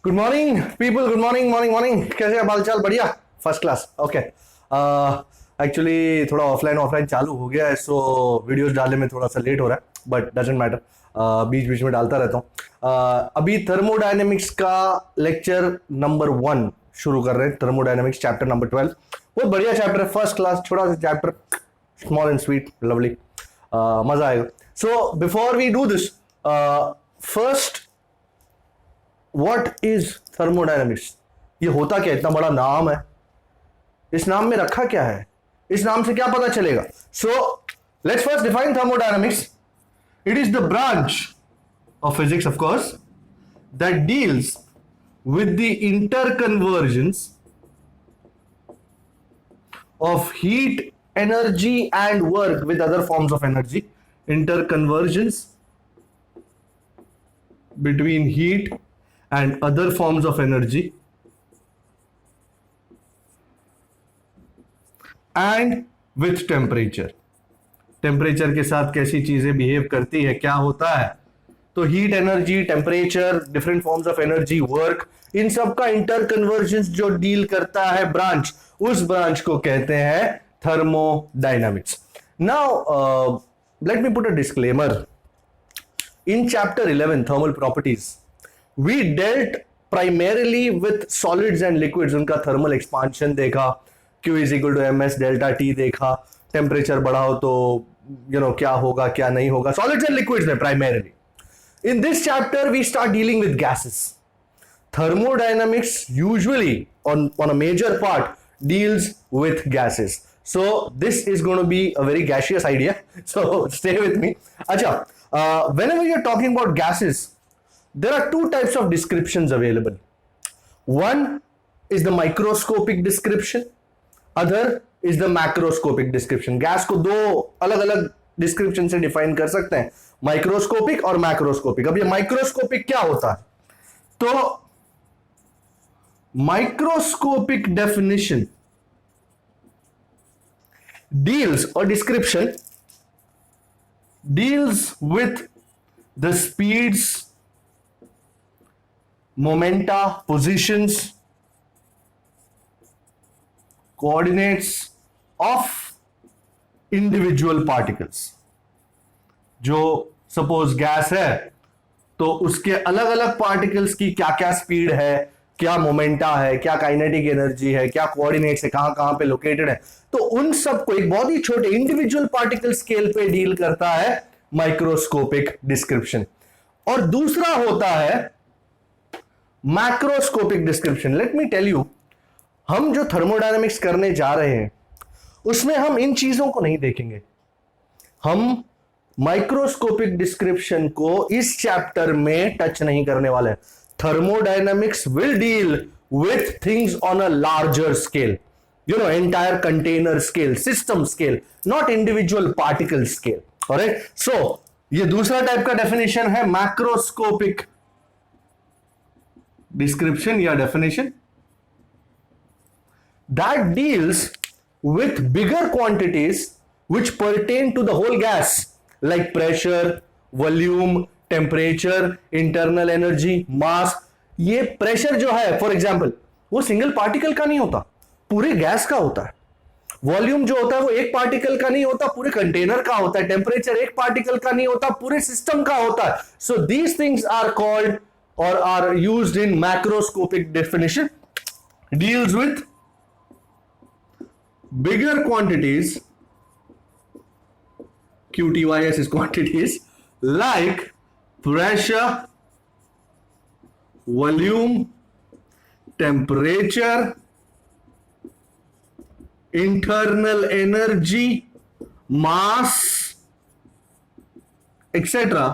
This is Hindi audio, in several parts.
Good morning people, good morning morning morning. कैसे हैं? बाल चाल बढ़िया, फर्स्ट क्लास। ओके, एक्चुअली थोड़ा ऑफलाइन ऑफलाइन चालू हो गया है, सो वीडियोस डालने में थोड़ा सा लेट हो रहा है, बट डजेंट मैटर। बीच बीच में डालता रहता हूँ। अभी थर्मोडायनेमिक्स का लेक्चर नंबर 1 शुरू कर रहे हैं। थर्मोडायनेमिक्स चैप्टर नंबर 12, बहुत बढ़िया चैप्टर है, फर्स्ट क्लास, छोटा सा chapter, small and sweet, lovely, मजा आएगा। So before we do this, first, what is thermodynamics? ये होता क्या? इतना बड़ा नाम है, इस नाम में रखा क्या है? इस नाम से क्या पता चलेगा? So let's first define thermodynamics. It is the branch of physics, of course, that deals with the interconvergence of heat, energy, and work with other forms of energy. Interconvergence between heat and other forms of energy, and with temperature. Temperature के साथ कैसी चीजें बिहेव करती है, क्या होता है? तो heat, energy, temperature, different forms of energy, work, इन सब का इंटरकन्वर्जेंस जो डील करता है ब्रांच, उस ब्रांच को कहते हैं thermodynamics. Now let me put a disclaimer. In chapter 11 thermal properties, we dealt primarily with solids and liquids. उनका थर्मल एक्सपांशन देखा, Q is equal to M S delta T देखा, टेम्परेचर बढ़ाओ तो क्या होगा क्या नहीं होगा, सॉलिड्स एंड लिक्विड्स में primarily. In this chapter, we start dealing with gases. Thermodynamics usually, on a major part, deals with gases. So this is going to be a very gaseous idea. So stay with me. Acha, whenever you're talking about gases, there are two types of descriptions available. One is the microscopic description. Other is the macroscopic description. Gas को दो अलग अलग डिस्क्रिप्शन से डिफाइन कर सकते हैं, माइक्रोस्कोपिक और मैक्रोस्कोपिक। अब ये माइक्रोस्कोपिक क्या होता है? तो माइक्रोस्कोपिक डेफिनेशन डील्स, और description deals with the speeds, momenta, positions, coordinates of individual particles. जो सपोज गैस है तो उसके अलग अलग पार्टिकल्स की क्या क्या स्पीड है, क्या मोमेंटा है, क्या काइनेटिक एनर्जी है, क्या कोऑर्डिनेट्स है, कहां कहां पे लोकेटेड है, तो उन सब को एक बहुत ही छोटे इंडिविजुअल पार्टिकल स्केल पे डील करता है माइक्रोस्कोपिक डिस्क्रिप्शन। और दूसरा होता है macroscopic description. Let me tell you, हम जो थर्मोडायनेमिक्स करने जा रहे हैं उसमें हम इन चीजों को नहीं देखेंगे। हम माइक्रोस्कोपिक डिस्क्रिप्शन को इस चैप्टर में टच नहीं करने वाले। Thermodynamics will deal with things on a larger scale, entire container scale, system scale, not individual particle scale. Alright, so ये दूसरा टाइप का डेफिनेशन है मैक्रोस्कोपिक डिस्क्रिप्शन या definition, that deals with bigger quantities which pertain to the whole gas, like pressure, volume, temperature, internal energy, mass. ये प्रेशर जो है फॉर एग्जाम्पल वो सिंगल पार्टिकल का नहीं होता, पूरे गैस का होता है। वॉल्यूम जो होता है वो एक पार्टिकल का नहीं होता, पूरे कंटेनर का होता है। टेम्परेचर एक पार्टिकल का नहीं होता, पूरे सिस्टम का होता है। So these things are called और are used in macroscopic definition, deals with bigger quantities, QTYS is quantities, like pressure, volume, temperature, internal energy, mass, etc.,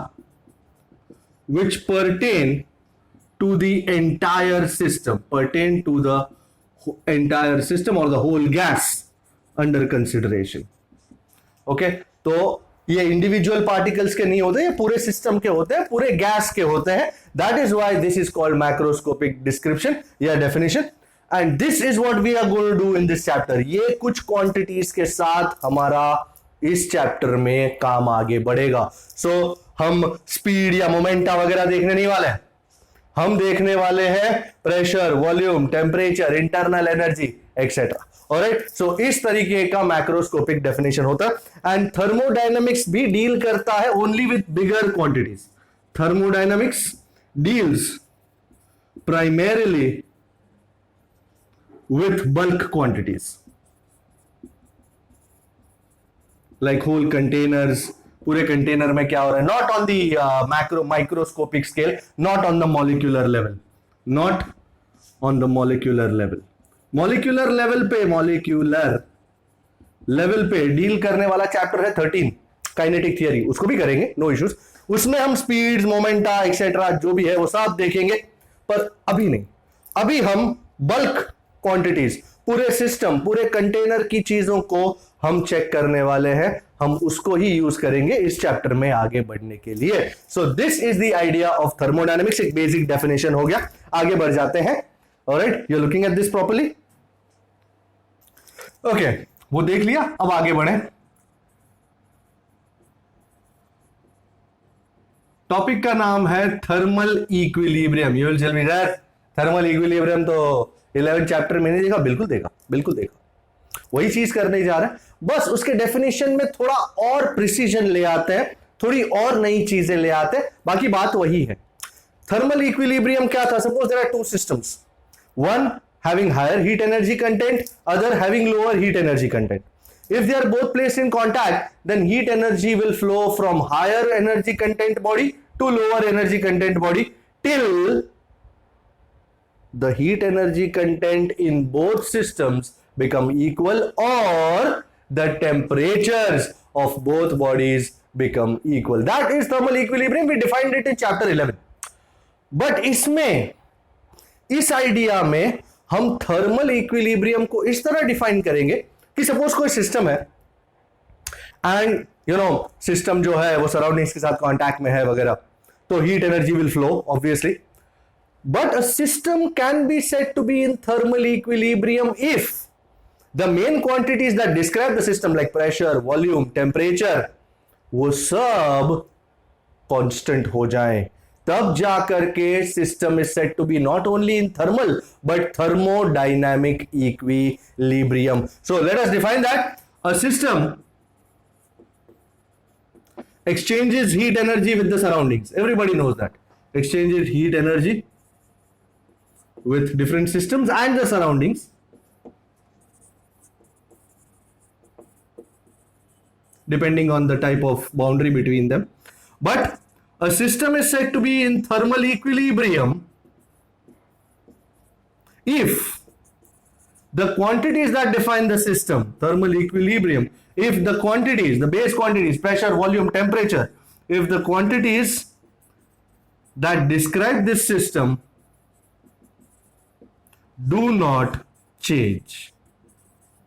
which pertain to the entire system, or the whole gas under consideration. Okay, तो ये इंडिविजुअल पार्टिकल्स के नहीं होते, ये पूरे सिस्टम के होते हैं, पूरे गैस के होते हैं। That is why this is called macroscopic description या definition, and this is what we are going to do in this chapter. ये कुछ क्वांटिटीज के साथ हमारा इस चैप्टर में काम आगे बढ़ेगा। सो हम स्पीड या मोमेंटा वगैरह देखने नहीं वाले हैं, हम देखने वाले हैं pressure, volume, temperature, internal energy etcetera. Alright, so इस तरीके का मैक्रोस्कोपिक डेफिनेशन होता है। एंड थर्मोडायनेमिक्स भी डील करता है only with bigger quantities. Thermodynamics deals primarily with bulk quantities, like whole containers. पूरे कंटेनर में क्या हो रहा है, not on the microscopic scale, not on the molecular level, not on the molecular level. Molecular level पे डील करने वाला चैप्टर है 13 काइनेटिक थियरी, उसको भी करेंगे, नो इश्यूज। उसमें हम स्पीड्स, मोमेंटा एक्सेट्रा जो भी है वो सब देखेंगे, पर अभी नहीं। अभी हम बल्क क्वांटिटीज, पूरे सिस्टम, पूरे कंटेनर की चीजों को हम चेक करने वाले हैं, हम उसको ही यूज करेंगे इस चैप्टर में आगे बढ़ने के लिए। So this is the idea of thermodynamics. एक बेसिक डेफिनेशन हो गया, आगे बढ़ जाते हैं। Alright, you are looking at this properly, okay, वो देख लिया। अब आगे बढ़े, टॉपिक का नाम है thermal equilibrium. You will tell me that thermal equilibrium तो 11 चैप्टर में नहीं देखा? बिल्कुल देखा, बिल्कुल देखा। वही चीज करने जा रहे हैं, बस उसके डेफिनेशन में थोड़ा और प्रिसीजन ले आते हैं, थोड़ी और नई चीजें ले आते हैं, बाकी बात वही है। थर्मल इक्विलिब्रियम क्या था? Suppose there are two systems, one having higher heat energy content, other having lower heat energy content. If they are both placed in contact, then heat energy will flow from higher energy content body to lower energy content body till the heat energy content in both systems become equal or the temperatures of both bodies become equal. That is thermal equilibrium. We defined it in chapter 11. But इसमें, इस आइडिया में हम थर्मल इक्विलिब्रियम को इस तरह डिफाइन करेंगे कि सपोज कोई सिस्टम है एंड यू नो सिस्टम जो है वो सराउंडिंग्स के साथ कांटेक्ट में है वगैरह, तो heat energy will flow obviously, but a system can be said to be in thermal equilibrium if the main quantities that describe the system like pressure, volume, temperature, वो सब कांस्टेंट हो जाए, तब जाकर के system is said to be not only in thermal but thermodynamic equilibrium. So let us define that. A system exchanges heat energy with the surroundings. Everybody knows that. Exchanges heat energy with different systems and the surroundings. Depending on the type of boundary between them. But a system is said to be in thermal equilibrium if the quantities that define the system, thermal equilibrium, if the quantities, the base quantities, pressure, volume, temperature, if the quantities that describe this system do not change,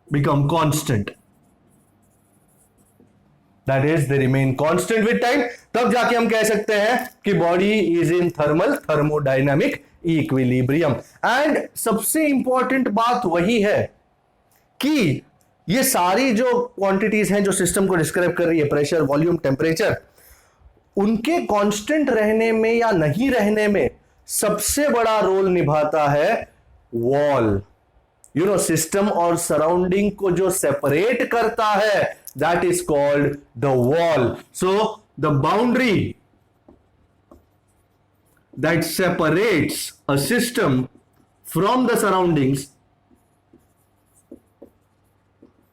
become constant, that is they remain constant with time, तब जाके हम कह सकते हैं कि body is in thermal thermodynamic equilibrium. And सबसे इंपॉर्टेंट बात वही है कि ये सारी जो क्वांटिटीज हैं जो सिस्टम को डिस्क्राइब कर रही है, प्रेशर, वॉल्यूम, टेम्परेचर, उनके कांस्टेंट रहने में या नहीं रहने में सबसे बड़ा रोल निभाता है वॉल. यू नो, सिस्टम और सराउंडिंग को जो सेपरेट करता है that is called the wall. So the boundary that separates a system from the surroundings,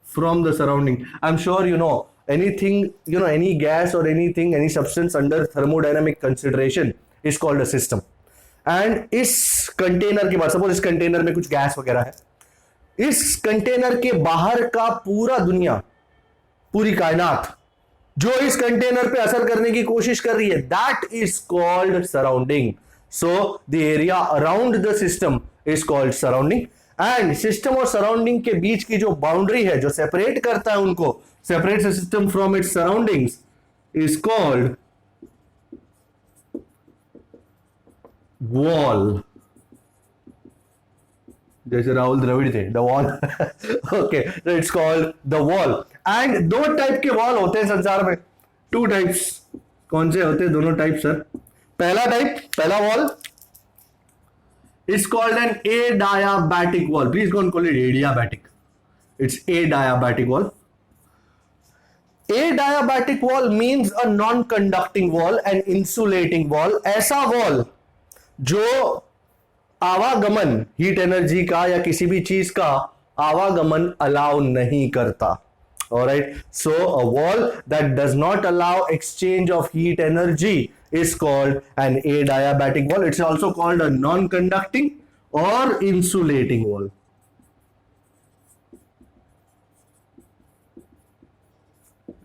from the surrounding. I'm sure you know anything, you know, any gas or anything, any substance under thermodynamic consideration is called a system. And इस कंटेनर के बाद, सपोज इस कंटेनर में कुछ गैस वगैरह है, इस कंटेनर के बाहर का पूरा दुनिया, पूरी कायनात जो इस कंटेनर पे असर करने की कोशिश कर रही है, that is called surrounding. So the area around the system is called surrounding. And system और सराउंडिंग के बीच की जो बाउंड्री है, जो सेपरेट करता है उनको, separates the system from its surroundings, is called wall. जैसे राहुल द्रविड़ थे, the wall. Okay, so it's called the wall. And दो टाइप के वॉल होते हैं संसार में, टू टाइप्स. कौन से होते हैं दोनों टाइप सर? पहला टाइप, पहला wall is called an adiabatic wall. Please don't call it adiabatic. It's adiabatic wall. Adiabatic wall means a non-conducting wall and insulating wall. ऐसा wall जो आवागमन हीट एनर्जी का या किसी भी चीज का आवागमन अलाउ नहीं करता. Alright, so a wall that does not allow exchange of heat energy is called an adiabatic wall. It's also called a non-conducting or insulating wall.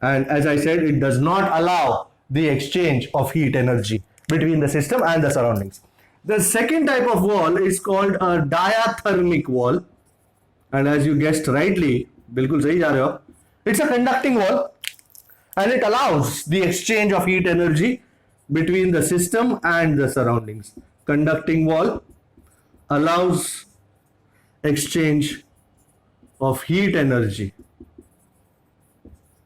And as I said, it does not allow the exchange of heat energy between the system and the surroundings. The second type of wall is called a diathermic wall. And as you guessed rightly, बिल्कुल सही जा रहे हो, it's a conducting wall and it allows the exchange of heat energy between the system and the surroundings. Conducting wall allows exchange of heat energy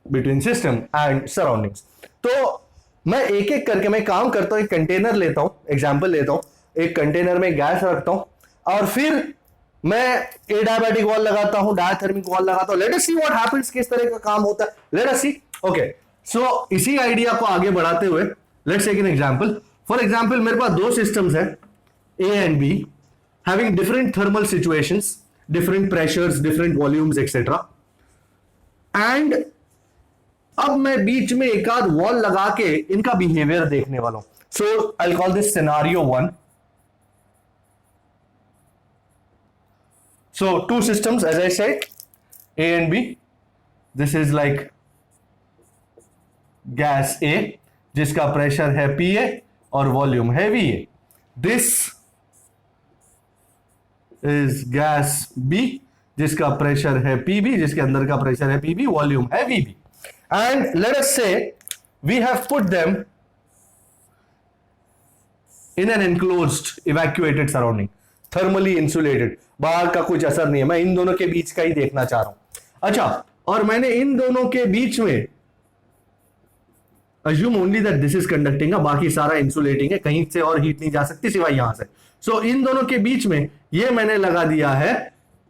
between system and surroundings. तो मैं एक एक करके मैं काम करता हूं, एक कंटेनर लेता हूं, एग्जांपल लेता हूं, एक कंटेनर में गैस रखता हूं और फिर मैं एडियाबैटिक वॉल लगाता हूं, डायथर्मिक वॉल लगाता हूं. Let us see what happens, किस तरह का काम होता है. लेट अस सी. ओके, सो इसी आइडिया को आगे बढ़ाते हुए let's take an example. For example मेरे पास दो सिस्टम्स हैं A and B having different thermal situations, different pressures, different volumes etcetera. And अब मैं बीच में एक आध वॉल लगा के इनका बिहेवियर देखने वाला हूं. So I will call this scenario 1. So two systems, as I said, A and B. This is like gas A, जिसका प्रेशर है PA और वॉल्यूम है VA. This is gas B, जिसका प्रेशर है PB, जिसके अंदर का प्रेशर है PB, वॉल्यूम है VB. And let us say we have put them in an enclosed, evacuated surrounding, thermally insulated. बाहर का कुछ असर नहीं है, मैं इन दोनों के बीच का ही देखना चाह रहा हूं. अच्छा, और मैंने इन दोनों के बीच में assume only that this is conducting है, बाकी सारा इंसुलेटिंग है, कहीं से और हीट नहीं जा सकती सिवाय यहां से. सो इन दोनों के बीच में ये मैंने लगा दिया है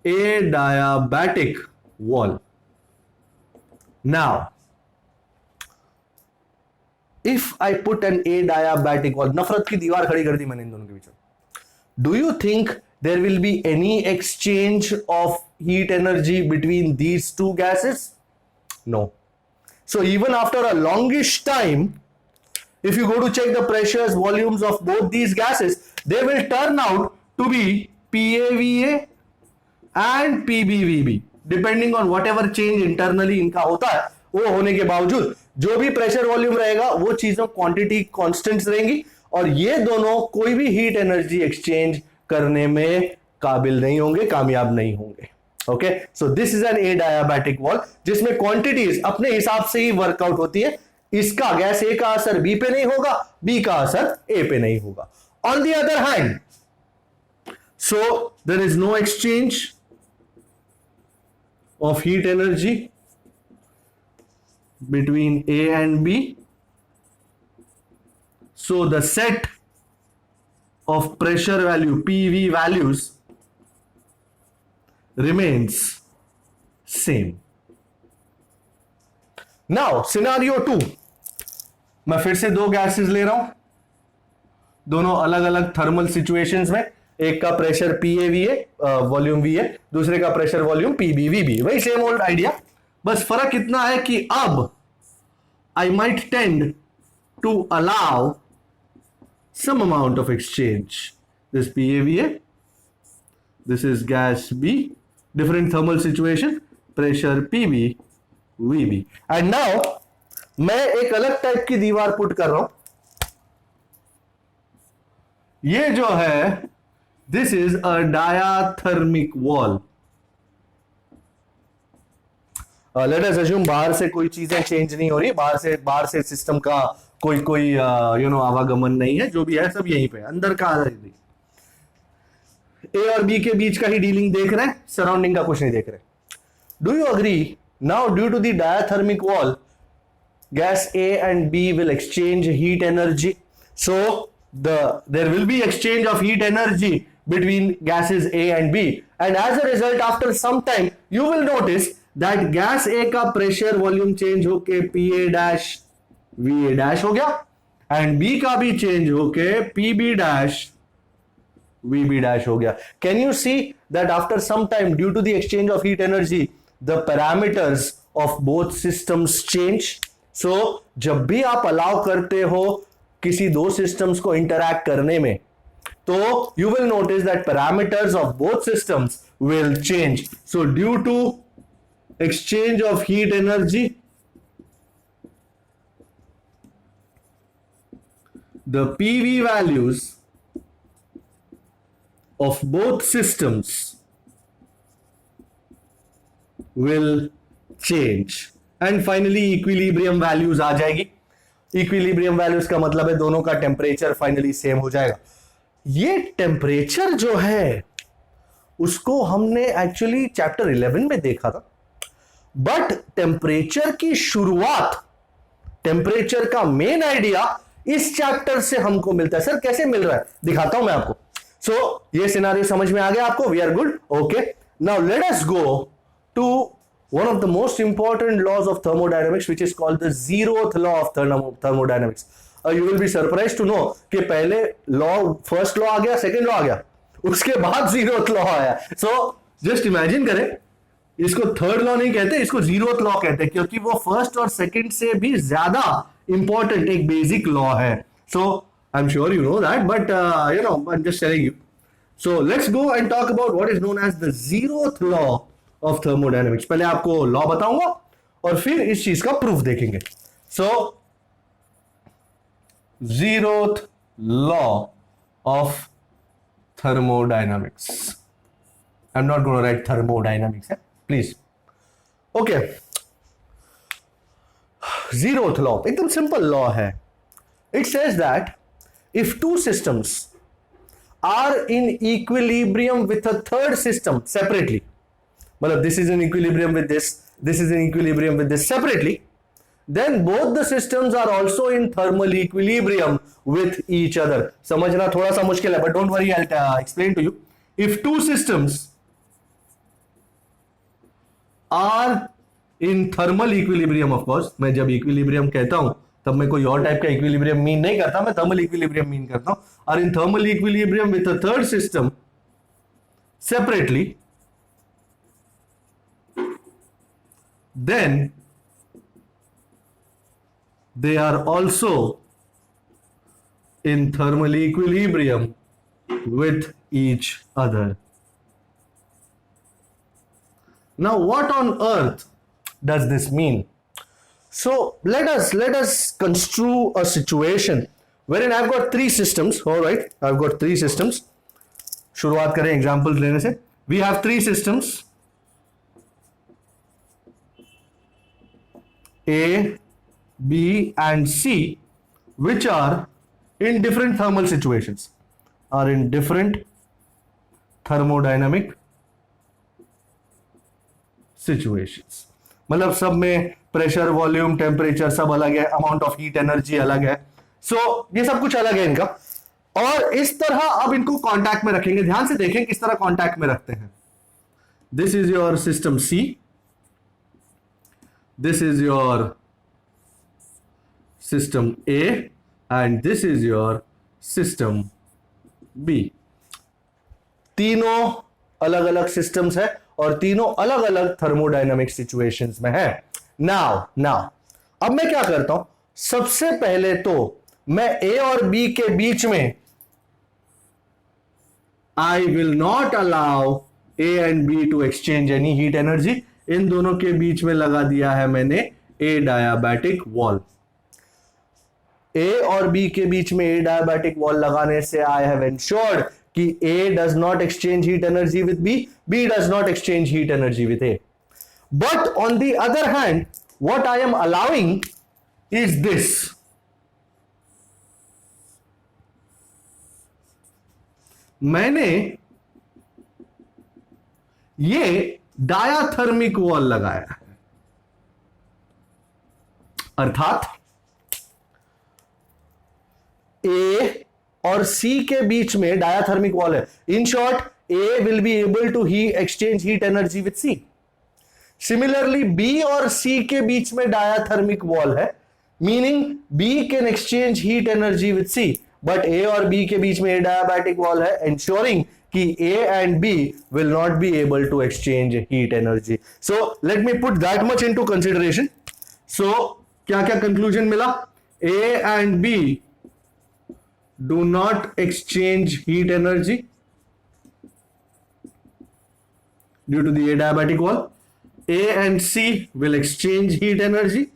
adiabatic wall. Now if I put an adiabatic wall, नफरत की दीवार खड़ी कर दी मैंने इन दोनों के बीच में, do you think there will be any exchange of heat energy between these two gases? No. So even after a longish time, if you go to check the pressures, volumes of both these gases, they will turn out to be PAVA and PBVB, depending on whatever change internally इनका होता है. वो होने के बावजूद जो भी प्रेशर वॉल्यूम रहेगा वो चीजों क्वांटिटी कांस्टेंट्स रहेंगी और ये दोनों कोई भी हीट एनर्जी एक्सचेंज करने में काबिल नहीं होंगे, कामयाब नहीं होंगे. Okay, so this is N adiabatic wall जिसमें क्वांटिटीज अपने हिसाब से ही वर्कआउट होती है. इसका गैस ए का असर बी पे नहीं होगा, बी का असर ए पे नहीं होगा. On the other hand, so there is no exchange of heat energy between A and B. So the set of pressure value PV values remains same. Now scenario 2, मैं फिर से दो गैसेस ले रहा हूं, दोनों अलग अलग थर्मल सिचुएशंस में. एक का प्रेशर PAVA, वॉल्यूम VA, दूसरे का प्रेशर वॉल्यूम PBVB. वही सेम ओल्ड आइडिया, बस फर्क इतना है कि अब I might tend to allow some amount of exchange. This PAVA, this is gas B, different thermal situation, pressure PB, VB. And now मैं एक अलग टाइप की दीवार पुट कर रहा हूं. ये जो है this is a diathermic wall. Let us assume बाहर से कोई चीजें चेंज नहीं हो रही, बाहर से सिस्टम का कोई आवागमन नहीं है, जो भी है सब यहीं पे अंदर का. ए और बी के बीच का ही डीलिंग देख रहे हैं, सराउंडिंग का कुछ नहीं देख रहे. Do you agree? Now due to the diathermic wall, gas A and B will exchange heat energy. So there will be exchange of heat energy between gases A and B. And as a result, after some time, you will notice that gas A का pressure volume change होके PA dash VA dash हो गया, and B का भी change होके PB dash VB dash हो गया. Can you see that after some time, due to the exchange of heat energy, the parameters of both systems change? So, जब भी आप allow करते हो किसी दो systems को interact करने में, तो you will notice that parameters of both systems will change. So, due to exchange of heat energy, the PV values of both systems will change. And finally equilibrium values आ जाएगी. Equilibrium values का मतलब है दोनों का टेम्परेचर फाइनली सेम हो जाएगा. ये टेम्परेचर जो है उसको हमने एक्चुअली चैप्टर 11 में देखा था, बट टेम्परेचर की शुरुआत, टेम्परेचर का मेन आइडिया इस चैप्टर से हमको मिलता है. सर कैसे मिल रहा है, दिखाता हूं मैं आपको. सो ये सिनारियो समझ में आ गया आपको? We are good. Okay, now let us go to one of the most important laws of thermodynamics, which is called the zeroth law of thermodynamics. You will be surprised to know कि पहले law, first law आ गया, second law आ गया, उसके बाद zeroth law आया. So just imagine करें, इसको third law नहीं कहते, इसको zeroth law कहते हैं, क्योंकि वो first और second से भी ज्यादा important एक basic law है. So I'm sure you know that, but I'm just telling you. So let's go and talk about what is known as the zeroth law of thermodynamics. पहले आपको लॉ बताऊंगा और फिर इस चीज का प्रूफ देखेंगे. सो zeroth law of thermodynamics. I'm not going to write thermodynamics, please. Okay. zeroth law एकदम सिंपल लॉ है. It says that if two systems are in equilibrium with a third system separately, मतलब this is in equilibrium with this is in equilibrium with this separately, then both the systems are also in thermal equilibrium with each other. समझना थोड़ा सा मुश्किल है, but don't worry, I'll explain to you. If two systems are in thermal equilibrium, of course, मैं जब equilibrium कहता हूं तब मैं कोई और टाइप का equilibrium मीन नहीं करता, मैं thermal equilibrium मीन करता हूं. Are in thermal equilibrium with a third system separately, then they are also in thermal equilibrium with each other. Now what on earth does this mean? So let us construe a situation wherein I've got three systems. All right, I've got three systems. शुरुआत करें एग्जांपल्स लेने से. We have three systems, A, B and C, which are in different thermal situations, are in different thermodynamic situations. मतलब सब में प्रेशर, वॉल्यूम, टेम्परेचर सब अलग है, अमाउंट ऑफ हीट एनर्जी अलग है. सो ये सब कुछ अलग है इनका, और इस तरह अब इनको कांटेक्ट में रखेंगे. ध्यान से देखें किस तरह कांटेक्ट में रखते हैं. This is your system C, this is your system A and this is your system B. तीनों अलग अलग सिस्टम्स है और तीनों अलग अलग थर्मोडायनामिक सिचुएशंस में है. नाउ अब मैं क्या करता हूं, सबसे पहले तो मैं A और B के बीच में I will not allow A and B to exchange any heat energy. इन दोनों के बीच में लगा दिया है मैंने A diabatic wall. A और B के बीच में A diabatic wall लगाने से I have ensured कि A does not exchange heat energy with B, B does not exchange heat energy with A. But on the other hand, what I am allowing is this. मैंने ये डायाथर्मिक वॉल लगाया है, अर्थात A और सी के बीच में डायाथर्मिक वॉल है, in short A will be able to ही exchange heat energy with C. Similarly B और सी के बीच में डायाथर्मिक वॉल है, meaning B can exchange heat energy with C, but A और बी के बीच में एडियाबैटिक वॉल है, ensuring कि A and B will not be able to exchange heat energy. So let me put that much into consideration. So क्या क्या conclusion मिला? A and B do not exchange heat energy due to the adiabatic wall. A and C will exchange heat energy,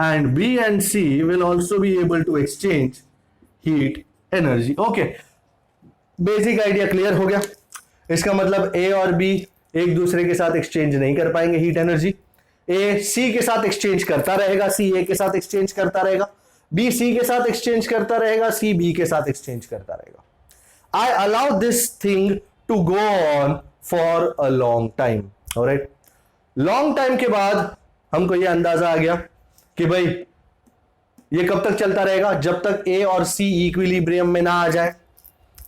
and B and C will also be able to exchange heat energy. Okay, basic idea clear हो गया। इसका मतलब ए और बी एक दूसरे के साथ एक्सचेंज नहीं कर पाएंगे हीट एनर्जी। ए सी के साथ एक्सचेंज करता रहेगा, सी ए के साथ एक्सचेंज करता रहेगा, बी सी के साथ एक्सचेंज करता रहेगा, सी बी के साथ एक्सचेंज करता रहेगा। I allow this thing to go on for a long time. Alright, long time के बाद हमको यह अंदाजा आ गया कि भाई ये कब तक चलता रहेगा, जब तक ए और सी इक्विलिब्रियम में ना आ जाए।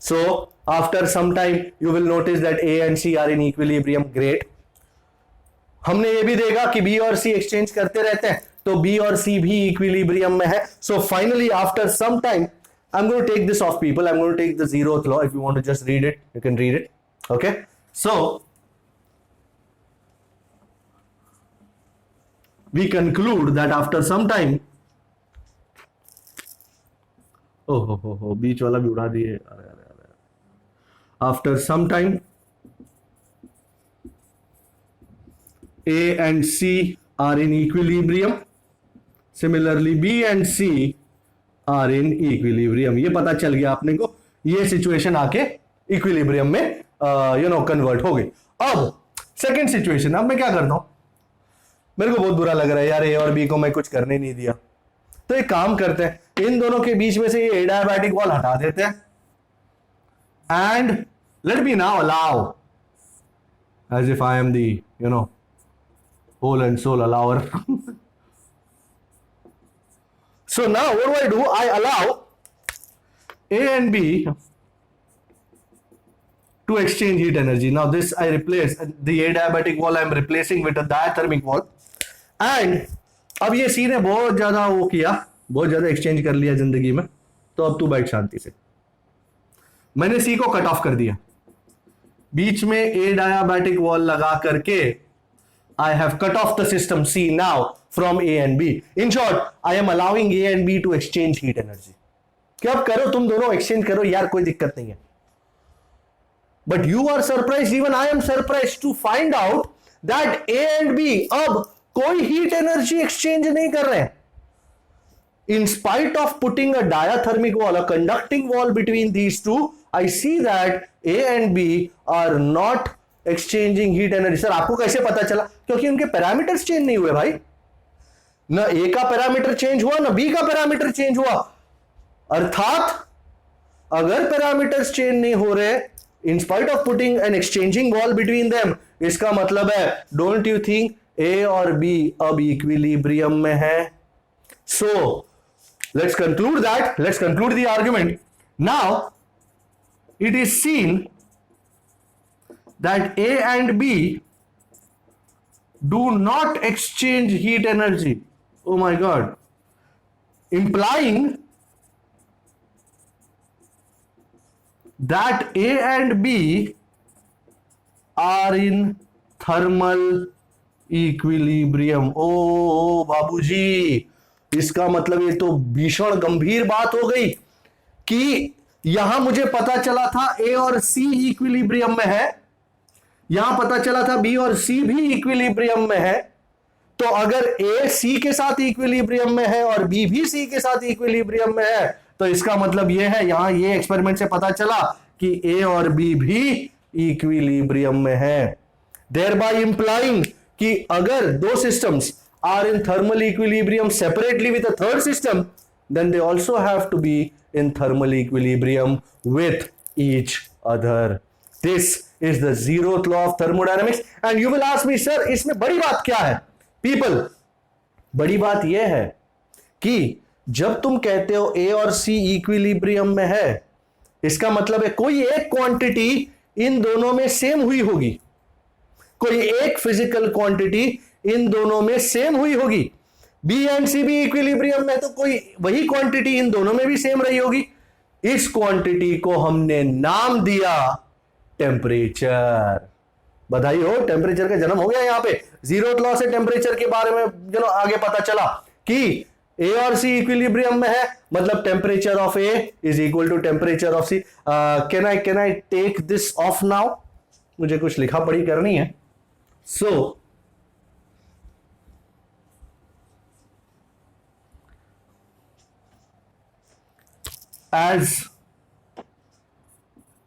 So after some time you will notice that A and C are in equilibrium. Great, हमने ये भी देखा कि बी और सी एक्सचेंज करते रहते हैं, तो बी और सी भी इक्विलिब्रियम में है। So finally after some time, I am going to take this off people, I am going to take the zeroth law. If you want to just read it, you can read it. Okay, so we conclude that after some time, हो बीच वाला भी उड़ा दिए। After some time A and C are in equilibrium, similarly B and C are in equilibrium. ये पता चल गया आपने को, ये सिचुएशन आके इक्विलिब्रियम में कन्वर्ट हो गई। अब सेकेंड सिचुएशन, अब मैं क्या करता हूं, मेरे को बहुत बुरा लग रहा है यार, ए और बी को मैं कुछ करने नहीं दिया, तो एक काम करते हैं, इन दोनों के बीच में से ये एडियाबैटिक वॉल हटा देते हैं, and let me now allow as if I am the whole and soul allower. So now what do? I allow A and B to exchange heat energy. Now this I replace the adiabatic wall, I am replacing with a diathermic wall, and अब ये सी ने बहुत ज्यादा वो किया, बहुत ज्यादा एक्सचेंज कर लिया जिंदगी में, तो अब तू बैठ शांति से। मैंने सी को कट ऑफ कर दिया, बीच में एडियाबैटिक वॉल लगा करके I have cut off the system C now from A and B. In short, I am allowing A and B to exchange heat energy. कि अब करो, तुम दोनों एक्सचेंज करो यार, कोई दिक्कत नहीं है। But you are surprised, even I am surprised to find out that A and B अब कोई heat energy exchange नहीं कर रहे हैं। In spite of putting a diathermic wall, a conducting wall between these two, I see that A and B are not exchanging heat energy. Sir आपको कैसे पता चला? क्योंकि उनके पैरामीटर्स चेंज नहीं हुए भाई, ना ए का पैरामीटर चेंज हुआ ना बी का पैरामीटर चेंज हुआ। अर्थात अगर पैरामीटर्स चेंज नहीं हो रहे, in spite of putting an exchanging wall between them, इसका मतलब है, डोंट यू थिंक ए और बी अब इक्विलिब्रियम में है। So let's conclude that, let's conclude the argument. Now it is seen that A and B do not exchange heat energy. Oh my God. Implying that A and B are in thermal equilibrium. ओ बाबूजी, इसका मतलब ये तो भीषण गंभीर बात हो गई कि यहां मुझे पता चला था A और C इक्विलिब्रियम में है, यहां पता चला था बी और सी भी इक्विलिब्रियम में है। तो अगर ए सी के साथ इक्विलिब्रियम में है और बी भी सी के साथ इक्विलिब्रियम में है, तो इसका मतलब यह है, यहां ये एक्सपेरिमेंट से पता चला कि ए और बी भी इक्विलिब्रियम में है। thereby implying कि अगर दो systems are in thermal equilibrium separately with a third system, then they also have to be in thermal equilibrium with each other. This is the zeroth law of thermodynamics. And you will ask me, sir, इसमें बड़ी बात क्या है? People, बड़ी बात यह है कि जब तुम कहते हो ए और सी इक्विलिब्रियम में है, इसका मतलब है कोई एक क्वांटिटी इन दोनों में सेम हुई होगी, कोई एक फिजिकल क्वांटिटी इन दोनों में सेम हुई होगी। बी एंड सी भी इक्विलिब्रियम में, तो कोई वही क्वांटिटी इन दोनों में भी सेम रही होगी। इस क्वांटिटी को हमने नाम दिया टेम्परेचर। बधाई हो, टेम्परेचर का जन्म हो गया यहां पे। जीरोथ लॉ से टेम्परेचर के बारे में आगे पता चला कि ए और सी इक्विलिब्रियम में है, मतलब temperature of A is equal to temperature of C. Can I take this off now? मुझे कुछ लिखा पढ़ी करनी है। सो as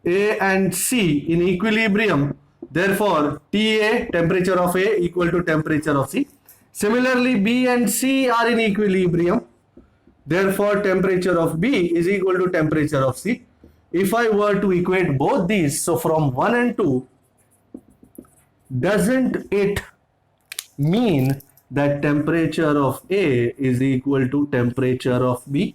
A and C in equilibrium, therefore TA, temperature of A, equal to temperature of C. Similarly, B and C are in equilibrium, therefore temperature of B is equal to temperature of C. If I were to equate both these, so from 1 and 2, doesn't it mean that temperature of A is equal to temperature of B?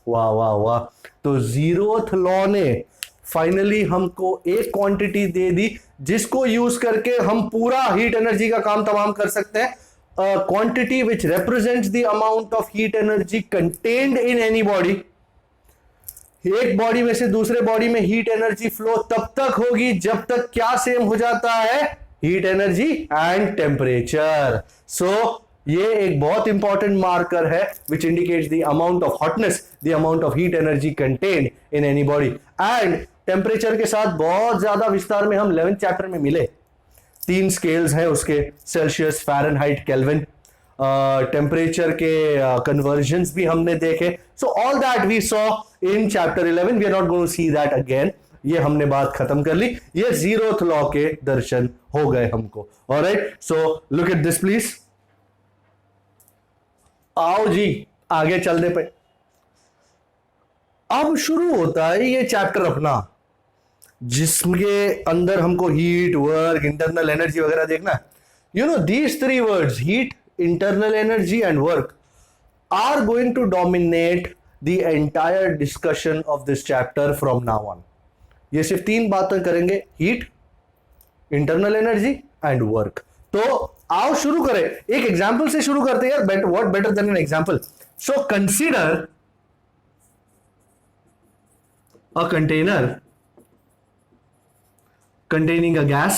वाह वाह वाह। तो जीरोथ लॉ ने फाइनली हमको एक क्वांटिटी दे दी जिसको यूज करके हम पूरा हीट एनर्जी का काम तमाम कर सकते हैं। Quantity which represents the amount of heat energy contained in any body. एक बॉडी में से दूसरे बॉडी में हीट एनर्जी फ्लो तब तक होगी जब तक क्या सेम हो जाता है, हीट एनर्जी एंड टेम्परेचर। सो ये एक बहुत इंपॉर्टेंट मार्कर है which indicates the amount of hotness, the amount of heat energy contained in any body. And temperature के साथ बहुत ज्यादा विस्तार में हम 11th चैप्टर में मिले। 3 स्केल्स हैं उसके, सेल्सियस, फ़ारेनहाइट, केल्विन। टेम्परेचर के कन्वर्जन्स भी हमने देखे। So all that we saw in chapter 11। We are not going to see that again. ये हमने बात खत्म कर ली। ये जीरोथ लॉ के दर्शन हो गए हमको। Alright, so look at this please. आओ जी आगे चलने पे। अब शुरू होता है ये चैप्टर अपना, जिसके अंदर हमको हीट, वर्क, इंटरनल एनर्जी वगैरह देखना है। You know these 3 words, heat, internal energy and work, are going to dominate the entire discussion of this chapter from now on. ये सिर्फ 3 बातें करेंगे, heat, internal energy and work. तो आओ शुरू करें, एक एग्जाम्पल से शुरू करते हैं यार। What better than an example. So consider a container containing a gas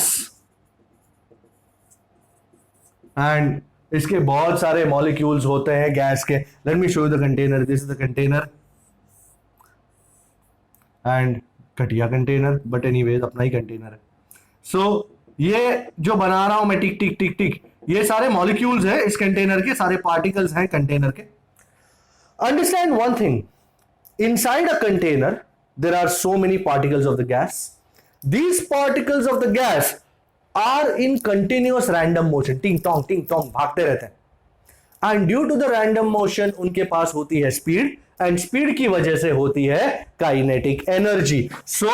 and इसके बहुत सारे मॉलिक्यूल्स होते हैं गैस के। Let me show you the container. This is the container and घटिया कंटेनर, बट एनीवेज अपना ही कंटेनर है। सो ये जो बना रहा हूं मैं टिक टिक टिक टिक, ये सारे मॉलिक्यूल्स हैं इस कंटेनर के, सारे पार्टिकल्स हैं कंटेनर के। Understand one thing, inside a container there are so many particles of the gas. These particles of the gas are in continuous random motion, टिंग टोंग भागते रहते हैं। And due to the random motion उनके पास होती है स्पीड, एंड स्पीड की वजह से होती है kinetic energy. So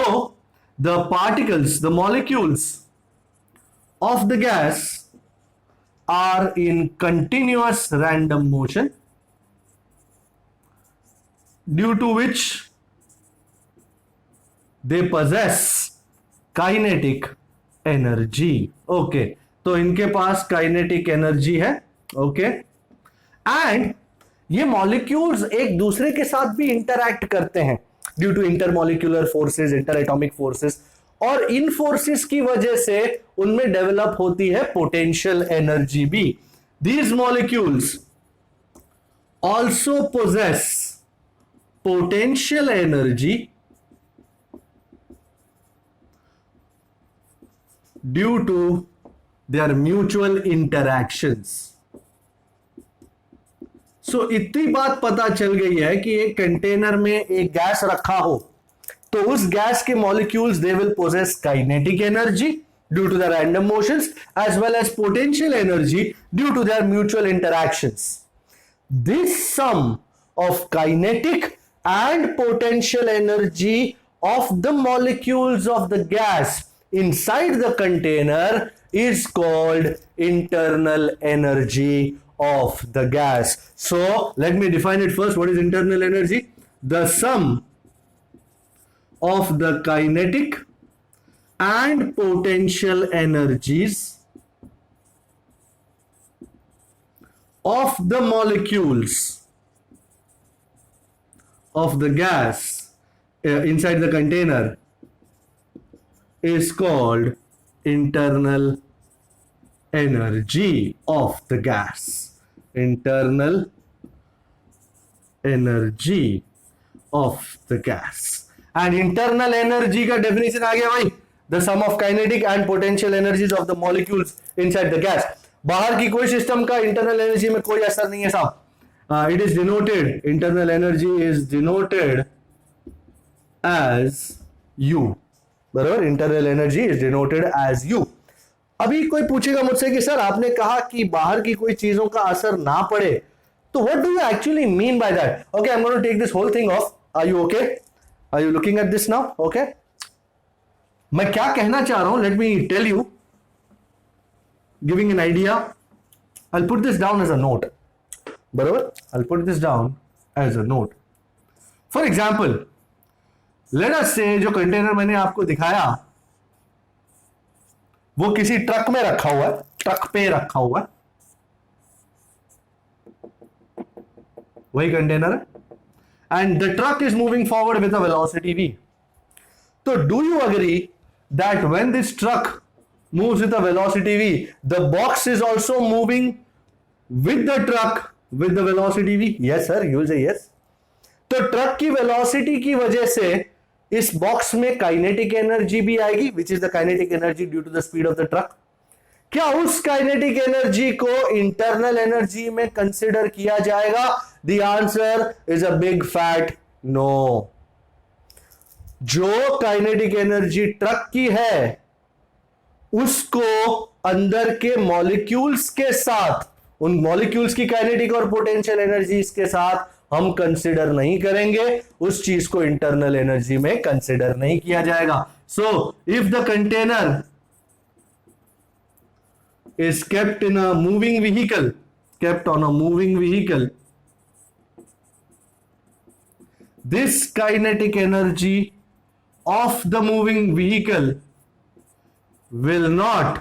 the particles, the molecules of the gas are in continuous random motion, due to which they possess kinetic energy. Okay, तो इनके पास काइनेटिक एनर्जी है। ओके, एंड ये मॉलिक्यूल्स एक दूसरे के साथ भी इंटरैक्ट करते हैं due to intermolecular forces, inter atomic forces, और इन फोर्सेस की वजह से उनमें डेवलप होती है पोटेंशियल एनर्जी भी। These molecules also possess potential energy due to their mutual interactions. So इतनी बात पता चल गई है कि एक कंटेनर में एक गैस रखा हो तो उस गैस के molecules they will possess kinetic energy due to the random motions as well as potential energy due to their mutual interactions. This sum of kinetic and potential energy of the molecules of the gas inside the container is called internal energy of the gas. So let me define it first. What is internal energy? The sum of the kinetic and potential energies of the molecules of the gas inside the container is called internal energy of the gas. Internal energy of the gas. And internal energy का definition आ गया भाई, the sum of kinetic and potential energies of the molecules inside the gas. बाहर की कोई सिस्टम का इंटरनल एनर्जी में कोई असर नहीं है साहब. It is denoted, internal energy is denoted as U. बराबर, internal energy is denoted as U. अभी कोई पूछेगा मुझसे कि सर आपने कहा कि बाहर की कोई चीजों का असर ना पड़े, तो what do you actually mean by that? Okay, I am going to take this whole thing off. Are you okay? Are you looking at this now? Okay, मैं क्या कहना चाह रहा हूं, let me tell you, giving an idea. I will put this down as a note. बराबर, I will put this down as a note. For example, let us say जो कंटेनर मैंने आपको दिखाया वो किसी ट्रक में रखा हुआ है, ट्रक पे रखा हुआ है, वही कंटेनर है, and the truck is moving forward with a velocity v. तो do you agree that when this truck moves with a velocity v, the box is also moving with the truck with the velocity v? Yes sir, you will say yes. तो ट्रक की वेलोसिटी की वजह से इस बॉक्स में काइनेटिक एनर्जी भी आएगी, which is the kinetic energy due to the speed of the truck. क्या उस काइनेटिक एनर्जी को इंटरनल एनर्जी में कंसिडर किया जाएगा? The answer is a big fat no. जो काइनेटिक एनर्जी ट्रक की है उसको अंदर के मॉलिक्यूल्स के साथ, उन मॉलिक्यूल्स की काइनेटिक और पोटेंशियल एनर्जीज के साथ हम कंसिडर नहीं करेंगे, उस चीज को इंटरनल एनर्जी में कंसिडर नहीं किया जाएगा. So if the container is kept in a moving vehicle, kept on a moving vehicle, this kinetic energy of the moving vehicle will not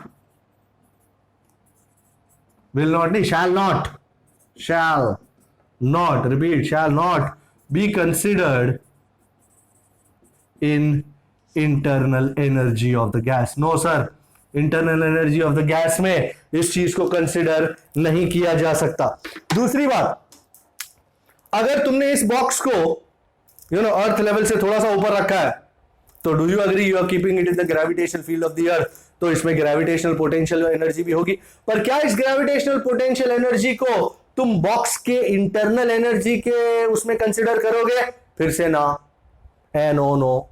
be considered in internal energy of the gas. No sir, internal energy of the gas में इस चीज को कंसिडर नहीं किया जा सकता. दूसरी बात, अगर तुमने इस बॉक्स को अर्थ लेवल से थोड़ा सा ऊपर रखा है, तो do you agree you are keeping it in the gravitational field of the earth, तो इसमें ग्रेविटेशनल पोटेंशियल एनर्जी भी होगी. पर क्या इस ग्रेविटेशनल पोटेंशियल एनर्जी को तुम बॉक्स के इंटरनल एनर्जी के उसमें कंसिडर करोगे? फिर से ना, नो.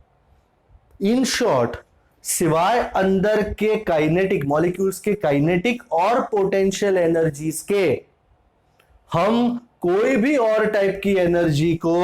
इन शॉर्ट, सिवाय अंदर के काइनेटिक मॉलिक्यूल्स के काइनेटिक और पोटेंशियल एनर्जीज के, हम कोई भी और टाइप की एनर्जी को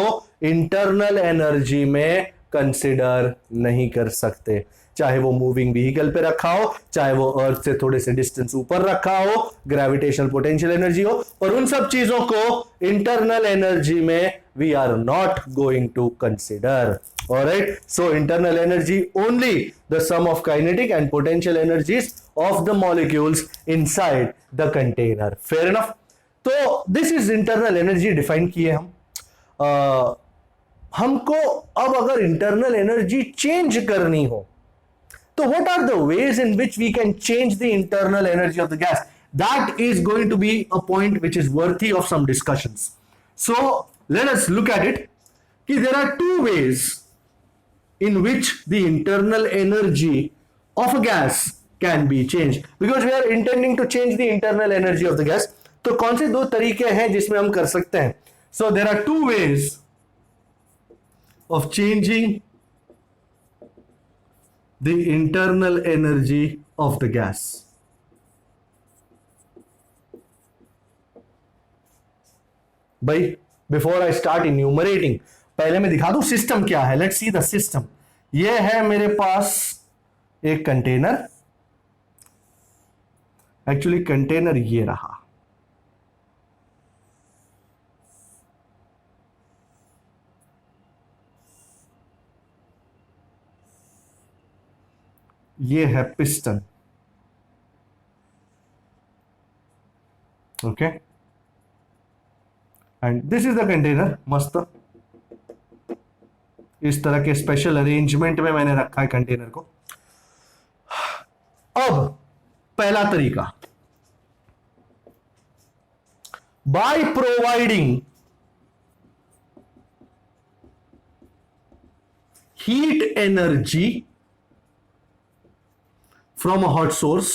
इंटरनल एनर्जी में कंसिडर नहीं कर सकते. चाहे वो मूविंग व्हीकल पे रखा हो, चाहे वो अर्थ से थोड़े से डिस्टेंस ऊपर रखा हो, ग्रेविटेशनल पोटेंशियल एनर्जी हो, और उन सब चीजों को इंटरनल एनर्जी में we are not going to consider. Alright, so internal energy only the sum of kinetic and potential energies of the molecules inside the container. Fair enough. तो this is internal energy define किए हम. हमको अब अगर इंटरनल एनर्जी चेंज करनी हो, तो what are the ways in which we can change the internal energy of the gas? That is going to be a point which is worthy of some discussions. So let us look at it. There are two ways in which the internal energy of a gas can be changed, because we are intending to change the internal energy of the gas. तो कौन से दो तरीके हैं जिसमें हम कर सकते हैं? So there are two ways of changing the internal energy of the gas. भाई, बिफोर आई स्टार्ट इन्यूमरेटिंग, पहले मैं दिखा दूं सिस्टम क्या है. Let's see the system. ये है मेरे पास एक कंटेनर. एक्चुअली कंटेनर ये रहा. ये है piston, okay, and this is the container. मस्त इस तरह के स्पेशल अरेंजमेंट में मैंने रखा है कंटेनर को। अब पहला तरीका, by providing heat energy from a hot source.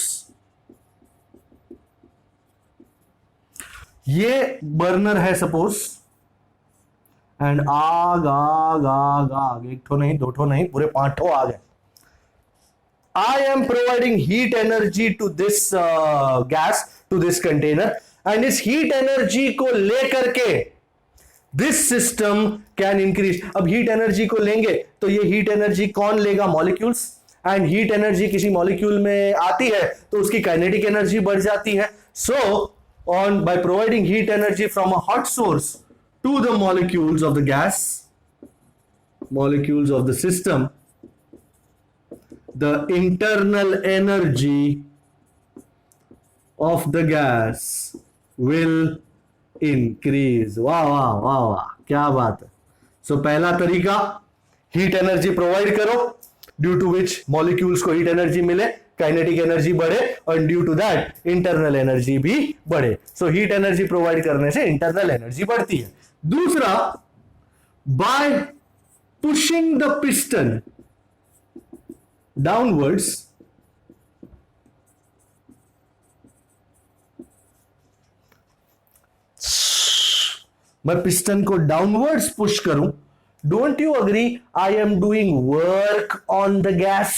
ये बर्नर है सपोज, एंड आग आग आग आग, एक ठो नहीं, दो ठो नहीं, पूरे 5 ठो आग है। I am providing heat energy to this gas, to this container, and इस heat energy को लेकर के this system can increase। अब heat energy को लेंगे तो ये heat energy कौन लेगा? Molecules, and heat energy किसी molecule में आती है तो उसकी kinetic energy बढ़ जाती है। So on by providing heat energy from a hot source to the molecules of the gas, molecules of the system, the internal energy of the gas will increase। वाह वाह वाह वाह, क्या बात है। सो पहला तरीका, हीट एनर्जी प्रोवाइड करो, ड्यू टू विच मॉलिक्यूल्स को हीट एनर्जी मिले, काइनेटिक एनर्जी बढ़े, और due to that internal energy भी बढ़े। सो हीट एनर्जी प्रोवाइड करने से इंटरनल एनर्जी बढ़ती है। दूसरा, by pushing the piston downwards, मैं पिस्टन को डाउनवर्ड्स पुश करूं, don't you agree I am doing work on the gas,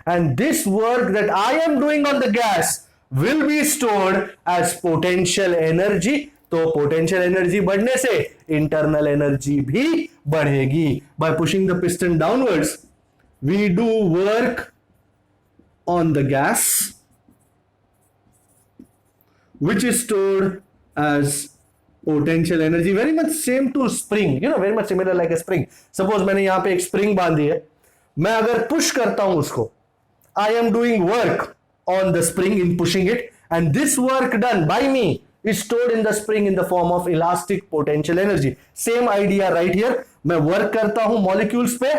and this work that I am doing on the gas will be stored as potential energy. तो पोटेंशियल एनर्जी बढ़ने से इंटरनल एनर्जी भी बढ़ेगी। By pushing the piston downwards we do work on the gas which is stored as potential energy, very much same to spring, you know, very much similar like a spring। suppose मैंने यहां पे एक स्प्रिंग बांधी है, मैं अगर पुश करता हूं उसको, I am doing work on the spring in pushing it, and this work done by me is stored in the spring in the form of elastic potential energy। same idea right here, मैं वर्क करता हूं मॉलिक्यूल्स पे,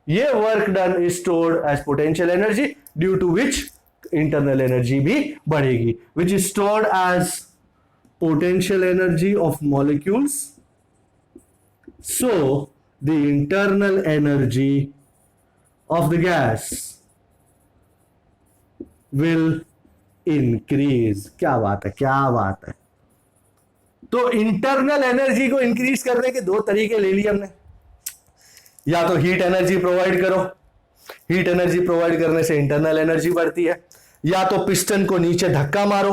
ये work done is stored as potential energy, due to which internal energy भी बढ़ेगी, which is stored as potential energy of molecules. So the internal energy of the gas will increase. क्या बात है, क्या बात है। तो इंटरनल एनर्जी को इंक्रीज करने के 2 तरीके ले लिए हमने, या तो हीट एनर्जी प्रोवाइड करो, हीट एनर्जी प्रोवाइड करने से इंटरनल एनर्जी बढ़ती है, या तो पिस्टन को नीचे धक्का मारो,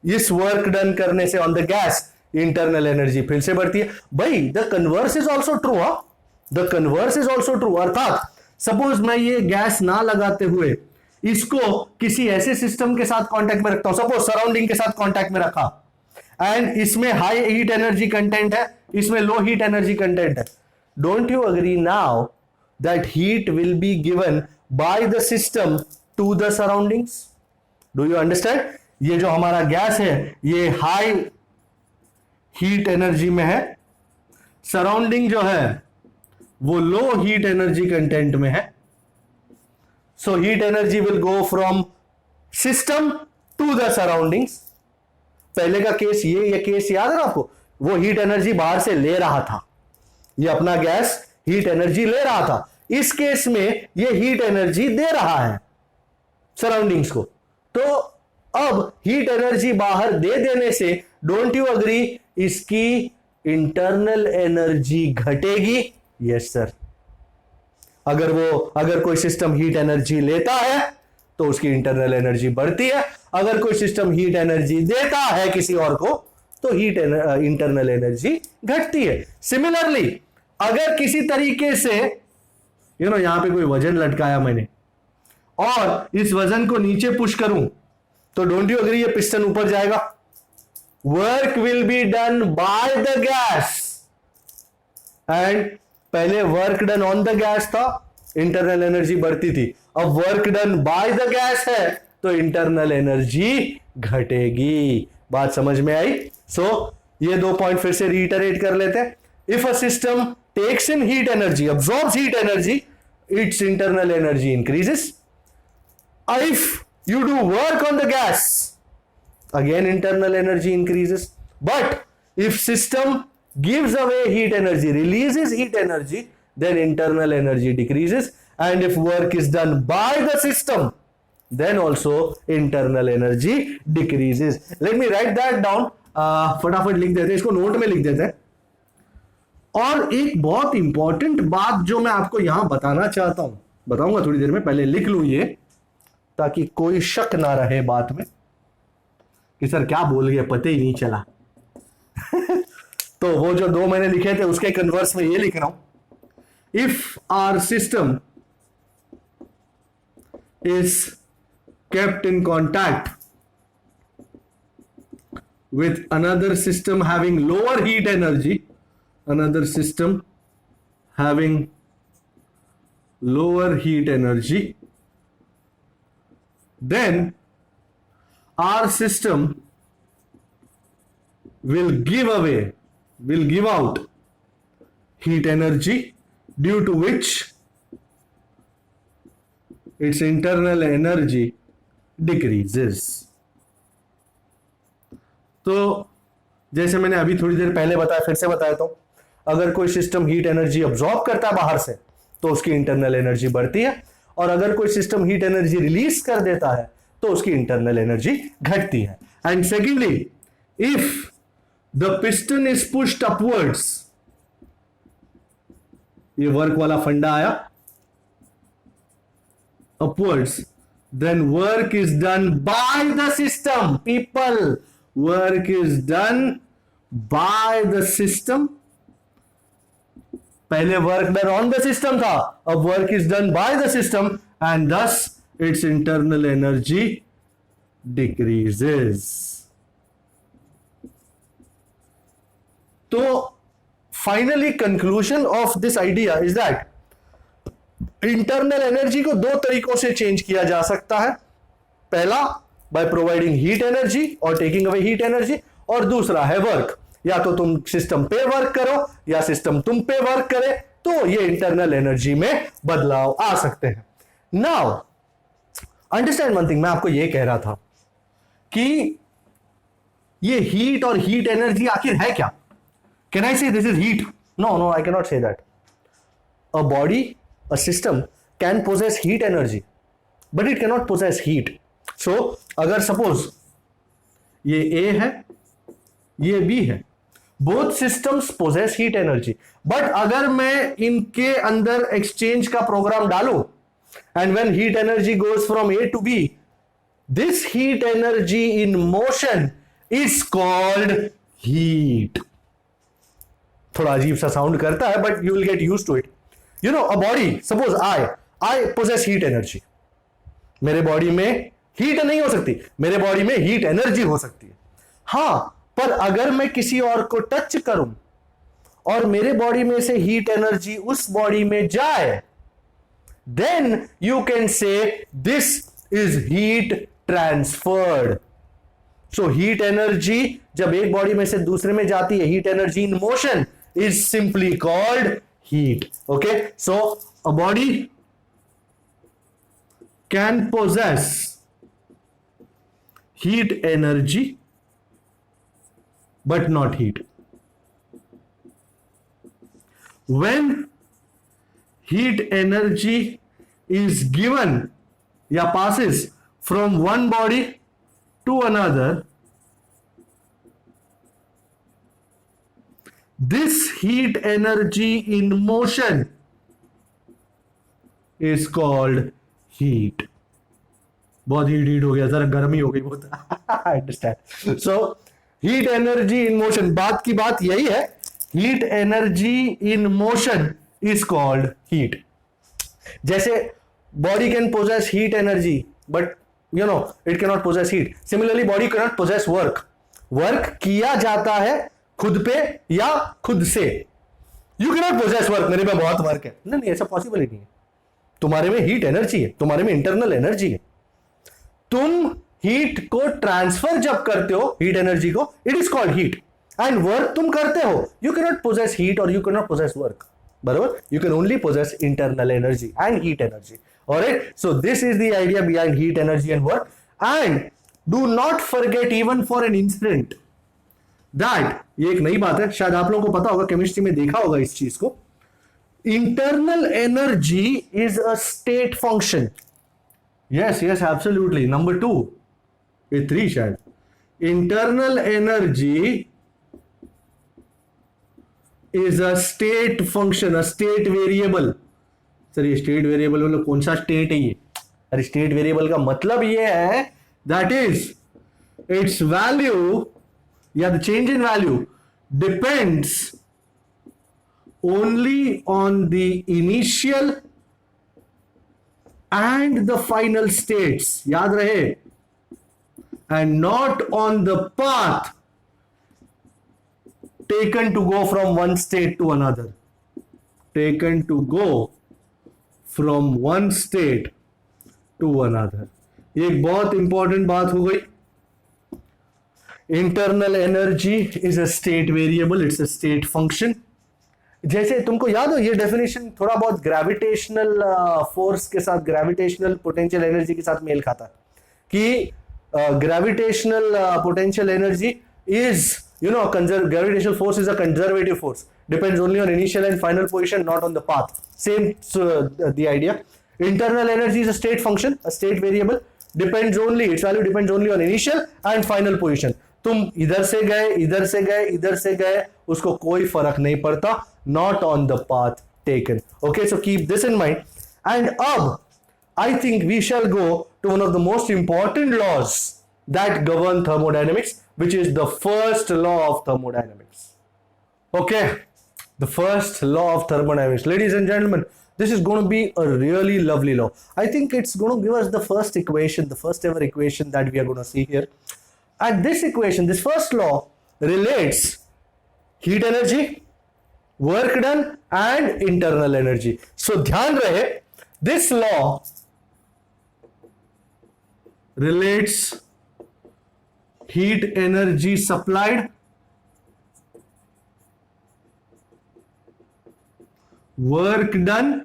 इस वर्क डन करने से on the gas internal energy फिर से बढ़ती है। भाई the converse is also true, the converse is also true. अर्थात सपोज मैं ये गैस ना लगाते हुए इसको किसी ऐसे सिस्टम के साथ कांटेक्ट में रखता हूं, सपोज सराउंडिंग के साथ कांटेक्ट में रखा, एंड इसमें हाई हीट एनर्जी कंटेंट है, इसमें लो हीट एनर्जी कंटेंट है। Don't you agree now that heat will be given by the system to the surroundings? Do you understand? ये जो हमारा गैस है ये हाई हीट एनर्जी में है, सराउंडिंग जो है वो लो हीट एनर्जी कंटेंट में है। So heat energy will go from system to the surroundings. पहले का केस ये केस याद है ना आपको, वो हीट एनर्जी बाहर से ले रहा था, ये अपना गैस हीट एनर्जी ले रहा था। इस केस में ये हीट एनर्जी दे रहा है सराउंडिंग्स को। तो अब हीट एनर्जी बाहर दे देने से डोंट यू अग्री इसकी इंटरनल एनर्जी घटेगी? Yes sir. अगर कोई सिस्टम हीट एनर्जी लेता है तो उसकी इंटरनल एनर्जी बढ़ती है, अगर कोई सिस्टम हीट एनर्जी देता है किसी और को तो इंटरनल एनर्जी घटती है। सिमिलरली अगर किसी तरीके से यहां पे कोई वजन लटकाया मैंने और इस वजन को नीचे पुश करूं तो डोंट यू अग्री ये पिस्टन ऊपर जाएगा। Work will be done by the gas, and पहले work done on the gas था, इंटरनल एनर्जी बढ़ती थी। अब work done by the gas है तो इंटरनल एनर्जी घटेगी। बात समझ में आई? सो ये 2 पॉइंट फिर से रीइटरेट कर लेते हैं। If a system takes in heat energy, absorbs heat energy, its internal energy increases. If you do work on the gas, again internal energy increases. But if system gives away heat energy, releases heat energy, then internal energy decreases. And if work is done by the system, then also internal energy decreases. Let me write that down. फटाफट लिख देते हैं, इसको नोट में लिख देते हैं। और एक बहुत इंपॉर्टेंट बात जो मैं आपको यहां बताना चाहता हूं, बताऊंगा थोड़ी देर में, पहले लिख लूं ये, ताकि कोई शक ना रहे बात में कि सर क्या बोल गए, पता ही नहीं चला। तो वो जो 2 मैंने लिखे थे उसके कन्वर्स में ये लिख रहा हूं। If our system is kept in contact with another system having lower heat energy, another system having lower heat energy, then our system will give out heat energy, due to which its internal energy decreases. तो जैसे मैंने अभी थोड़ी देर पहले बताया, फिर से बताया, तो अगर कोई सिस्टम हीट एनर्जी अब्सॉर्ब करता है बाहर से तो उसकी इंटरनल एनर्जी बढ़ती है, और अगर कोई सिस्टम हीट एनर्जी रिलीज कर देता है तो उसकी इंटरनल एनर्जी घटती है। And secondly, if the piston is pushed upwards, ये वर्क वाला फंडा आया, upwards, then work is done by the system. People, work is done by the system. पहले work done on the system था, अब work is done by the system, and thus its internal energy decreases. तो finally conclusion of this idea is that internal energy को 2 तरीकों से चेंज किया जा सकता है। पहला, बाय प्रोवाइडिंग हीट एनर्जी और टेकिंग अवे हीट एनर्जी, और दूसरा है वर्क, या तो तुम सिस्टम पे वर्क करो या सिस्टम तुम पे वर्क करे, तो ये इंटरनल एनर्जी में बदलाव आ सकते हैं। नाउ अंडरस्टैंड वन थिंग, मैं आपको ये कह रहा था कि ये हीट और हीट एनर्जी आखिर है क्या? Can I say this is heat? No, I can not say that. A body, a system can possess heat energy, but it can not possess heat. So अगर सपोज ये ए है, ये बी है, both systems possess heat energy, but अगर मैं इनके अंदर एक्सचेंज का प्रोग्राम डालूं, and when heat energy goes from A to B, this heat energy in motion is called heat. थोड़ा अजीब सा साउंड करता है, but you will get used to it. You know, a body, suppose I possess heat energy, मेरे बॉडी में हीट नहीं हो सकती, मेरे बॉडी में हीट एनर्जी हो सकती है। हां, पर अगर मैं किसी और को टच करूं और मेरे बॉडी में से हीट एनर्जी उस बॉडी में जाए, then you can say this is heat transferred. So heat energy जब एक बॉडी में से दूसरे में जाती है, heat energy in motion is simply called heat. Okay, so a body can possess heat energy but not heat. When heat energy is given या passes from one body to another, this heat energy in motion is called heat. बहुत हीट हो गया, जरा गर्मी हो गई बहुत। Understand? So heat energy in motion, बात की बात यही है, heat energy in motion is called heat. जैसे body can possess heat energy but you know it can not possess heat, similarly body can not possess work. Work किया जाता है खुद पे या खुद से। You can not possess work, मेरे पे बहुत वर्क है, नहीं ऐसा पॉसिबल ही नहीं है। तुम्हारे में हीट एनर्जी है, तुम्हारे में इंटरनल एनर्जी है। तुम हीट को ट्रांसफर जब करते हो, हीट एनर्जी को, it is called heat. And work तुम करते हो, you can not possess heat और you can not possess work, बराबर? You can only possess internal energy and heat energy. Alright, so this is the idea behind heat energy and work. And do not forget even for an instant that, ये एक नई बात है, शायद आप लोगों को पता होगा, केमिस्ट्री में देखा होगा इस चीज को, internal energy is a state function. Yes, yes, absolutely. Number 2, ये 3 शायद। Internal energy is a state function, a state variable. Sir ये state variable मतलब कौन सा state है ये? अरे state variable का मतलब ये है that is its value या the change in value depends only on the initial and the final states, याद रहे, and not on the path taken to go from one state to another, taken to go from one state to another। ये एक बहुत इंपॉर्टेंट बात हो गई। Internal energy is a state variable, it's a state function. जैसे तुमको याद हो, ये डेफिनेशन थोड़ा बहुत ग्रेविटेशनल फोर्स के साथ, ग्रेविटेशनल पोटेंशियल एनर्जी के साथ मेल खाता है कि gravitational potential energy is, you know, gravitational force is a conservative force, depends only on initial and final position, not on the path. Same the idea. Internal energy is a state function, a state variable, depends only, it's value depends only on initial and final position. तुम इधर से गए, इधर से गए, इधर से गए, उसको कोई फर्क नहीं पड़ता, not on the path taken. Okay, so keep this in mind. And I think we shall go to one of the most important laws that govern thermodynamics, which is the first law of thermodynamics. Okay, the first law of thermodynamics. Ladies and gentlemen, this is going to be a really lovely law. I think it's going to give us the first equation, the first ever equation that we are going to see here. And this equation, this first law, relates heat energy, work done and internal energy. So ध्यान रहे, this law relates heat energy supplied, work done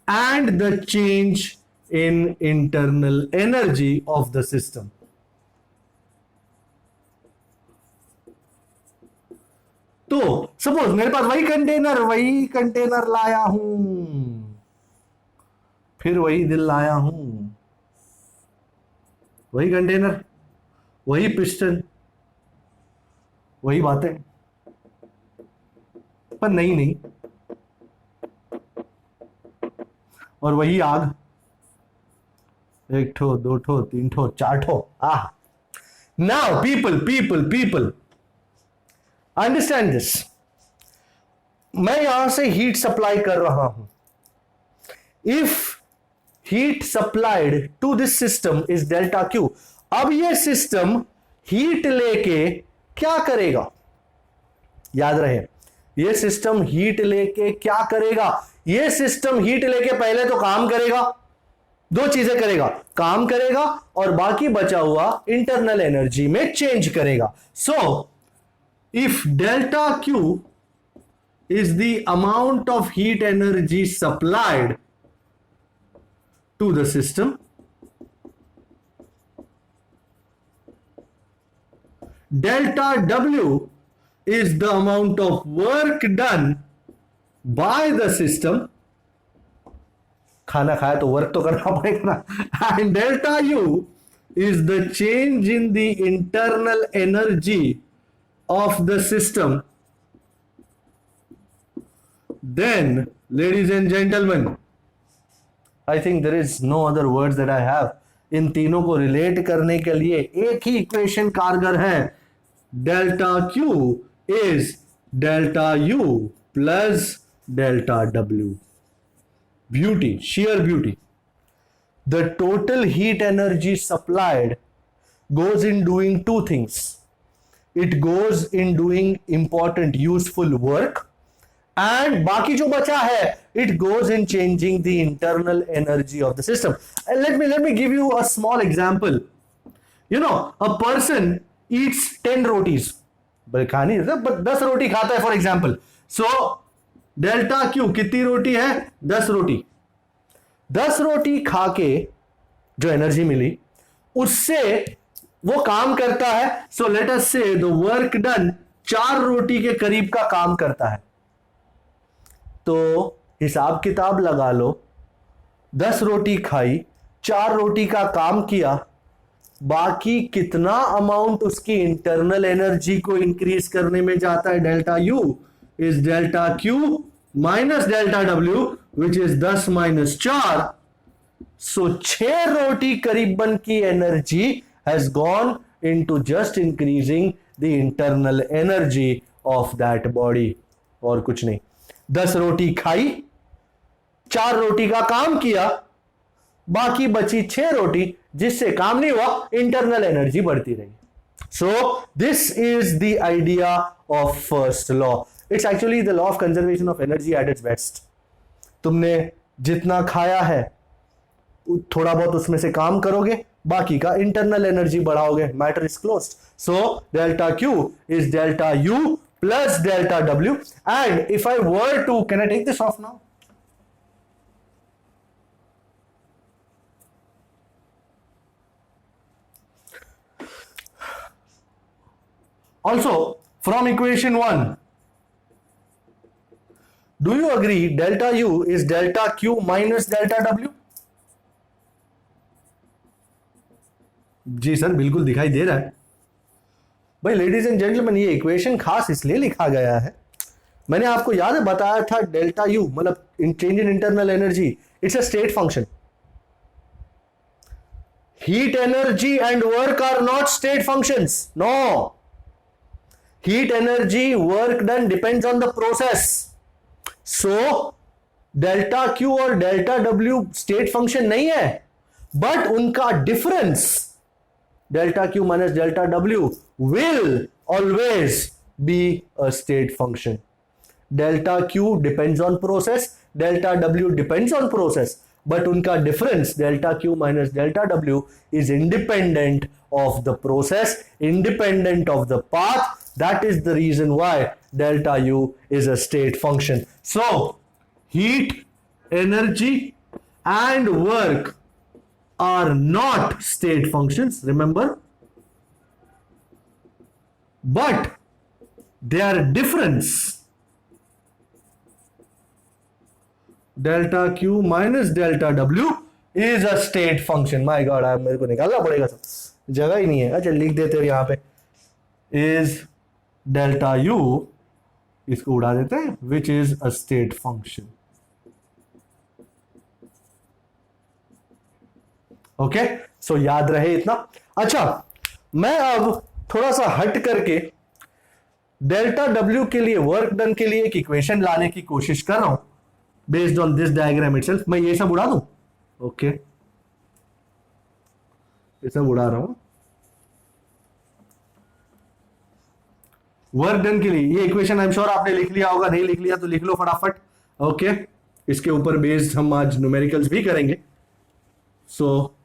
and the change in internal energy of the system. तो सपोज मेरे पास वही कंटेनर लाया हूं, फिर वही दिल लाया हूं, वही कंटेनर, वही पिस्टन, वही बातें, पर नहीं, और वही आग, 1 ठो 2 ठो 3 ठो 4 ठो। Now people understand this. मैं यहां से हीट सप्लाई कर रहा हूं। If heat supplied to this system is delta Q. अब ये सिस्टम हीट लेके क्या करेगा? याद रहे, ये सिस्टम हीट लेके क्या करेगा? ये सिस्टम हीट लेके पहले तो काम करेगा, 2 चीजें करेगा, काम करेगा और बाकी बचा हुआ इंटरनल एनर्जी में चेंज करेगा। सो if delta Q is the amount of heat energy supplied to the system, delta W is the amount of work done by the system, खाना खाया तो वर्क तो करना पड़ेगा ना, and delta U is the change in the internal energy of the system. Then, ladies and gentlemen, I think there is no other words that I have. इन तीनों को रिलेट करने के लिए एक ही इक्वेशन कारगर है। Delta Q is delta U plus delta W. Beauty, sheer beauty. The total heat energy supplied goes in doing 2 things. It goes in doing important useful work and बाकी जो बचा है it goes in changing the internal energy of the system. Let me give you a small example. You know a person Yeats 10 rotis, खा नहीं बट 10 रोटी खाता है for example. So delta Q कितनी रोटी है? 10 रोटी. 10 रोटी खा के जो एनर्जी मिली उससे वो काम करता है. सो लेट अस से द वर्क डन 4 रोटी के करीब का काम करता है. तो हिसाब किताब लगा लो, 10 रोटी खाई, 4 रोटी का काम किया, बाकी कितना अमाउंट उसकी इंटरनल एनर्जी को इंक्रीज करने में जाता है? Delta U is delta Q minus delta W which is 10 minus 4. सो 6 रोटी करीबन की energy has gone into just increasing the internal energy of that body, और कुछ नहीं. 10 रोटी खाई, 4 रोटी का काम किया, बाकी बची 6 रोटी जिससे काम नहीं हुआ, इंटरनल एनर्जी बढ़ती रही. सो this is the idea of first law. It's actually the law of conservation of energy at its best. तुमने जितना खाया है थोड़ा बहुत उसमें से काम करोगे, बाकी का इंटरनल एनर्जी बढ़ाओगे, matter is closed. So delta Q is delta U plus delta W. And if I were to, can I take this off now? Also, from equation 1, do you agree delta U is delta Q minus delta W? Ji sir, बिल्कुल दिखाई दे रहा है. भाई लेडीज एंड जेंटलमैन, ये इक्वेशन खास इसलिए लिखा गया है, मैंने आपको याद है बताया था डेल्टा यू मतलब change in internal energy, it's a state function. Heat energy and work are not state functions. No, heat energy work done depends on the process. So delta Q और डेल्टा डब्ल्यू स्टेट फंक्शन नहीं है, बट उनका difference delta q minus delta w will always be a state function. Delta q depends on process, delta w depends on process, but उनका difference delta q minus delta w is independent of the process, independent of the path. That is the reason why delta u is a state function. So heat, energy and work are not state functions, remember, but their difference delta q minus delta w is a state function. My god, मेरे को निकालना पड़ेगा, सब जगह ही नहीं है. अच्छा लिख देते हो यहाँ पे is delta u, इसको उड़ा देते हैं, which is a state function. Okay, so याद रहे इतना. अच्छा, मैं अब थोड़ा सा हट करके डेल्टा डब्ल्यू के लिए, वर्क डन के लिए एक इक्वेशन लाने की कोशिश कर रहा हूं based on this diagram itself. मैं ये सब उड़ा दूं. ओके, ये सब उड़ा रहा हूं. वर्क डन के लिए ये इक्वेशन आई एम श्योर आपने लिख लिया होगा, नहीं लिख लिया तो लिख लो फटाफट. ओके, इसके ऊपर बेस्ड हम आज न्यूमेरिकल्स भी करेंगे. सो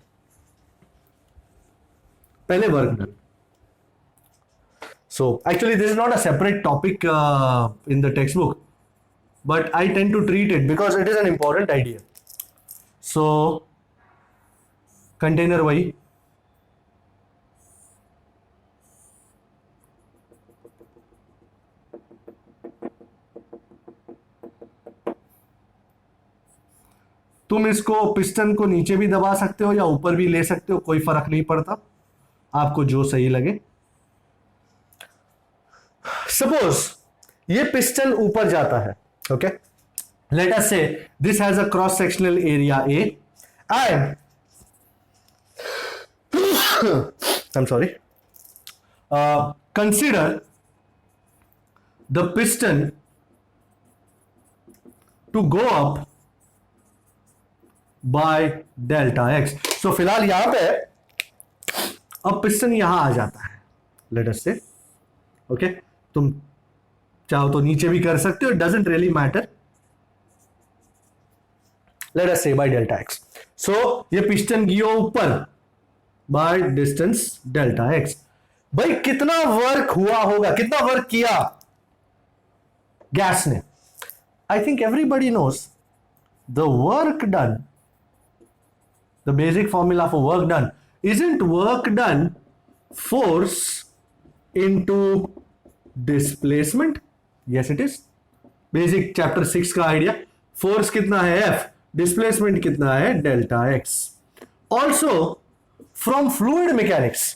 पहले work done. So actually this is not a separate topic in the textbook, but I tend to treat it because it is an important idea. So container वही, तुम इसको पिस्टन को नीचे भी दबा सकते हो या ऊपर भी ले सकते हो, कोई फर्क नहीं पड़ता, आपको जो सही लगे. सपोज ये पिस्टन ऊपर जाता है. Okay, let us say this has a cross sectional area A and I am sorry, consider the piston to go up by delta X. So फिलहाल यहां पे अब पिस्टन यहां आ जाता है. लेट अस से ओके, तुम चाहो तो नीचे भी कर सकते हो, it doesn't really matter. Late us से बाय डेल्टा एक्स। सो ये पिस्टन गया ऊपर बाय डिस्टेंस डेल्टा एक्स। भाई कितना वर्क हुआ होगा, कितना वर्क किया गैस ने? I think everybody knows the work done, the basic formula for work done. Isn't work done force into displacement? Yes it is. Basic chapter 6 का आइडिया, फोर्स कितना है F, डिस्प्लेसमेंट कितना है delta x। Also from fluid mechanics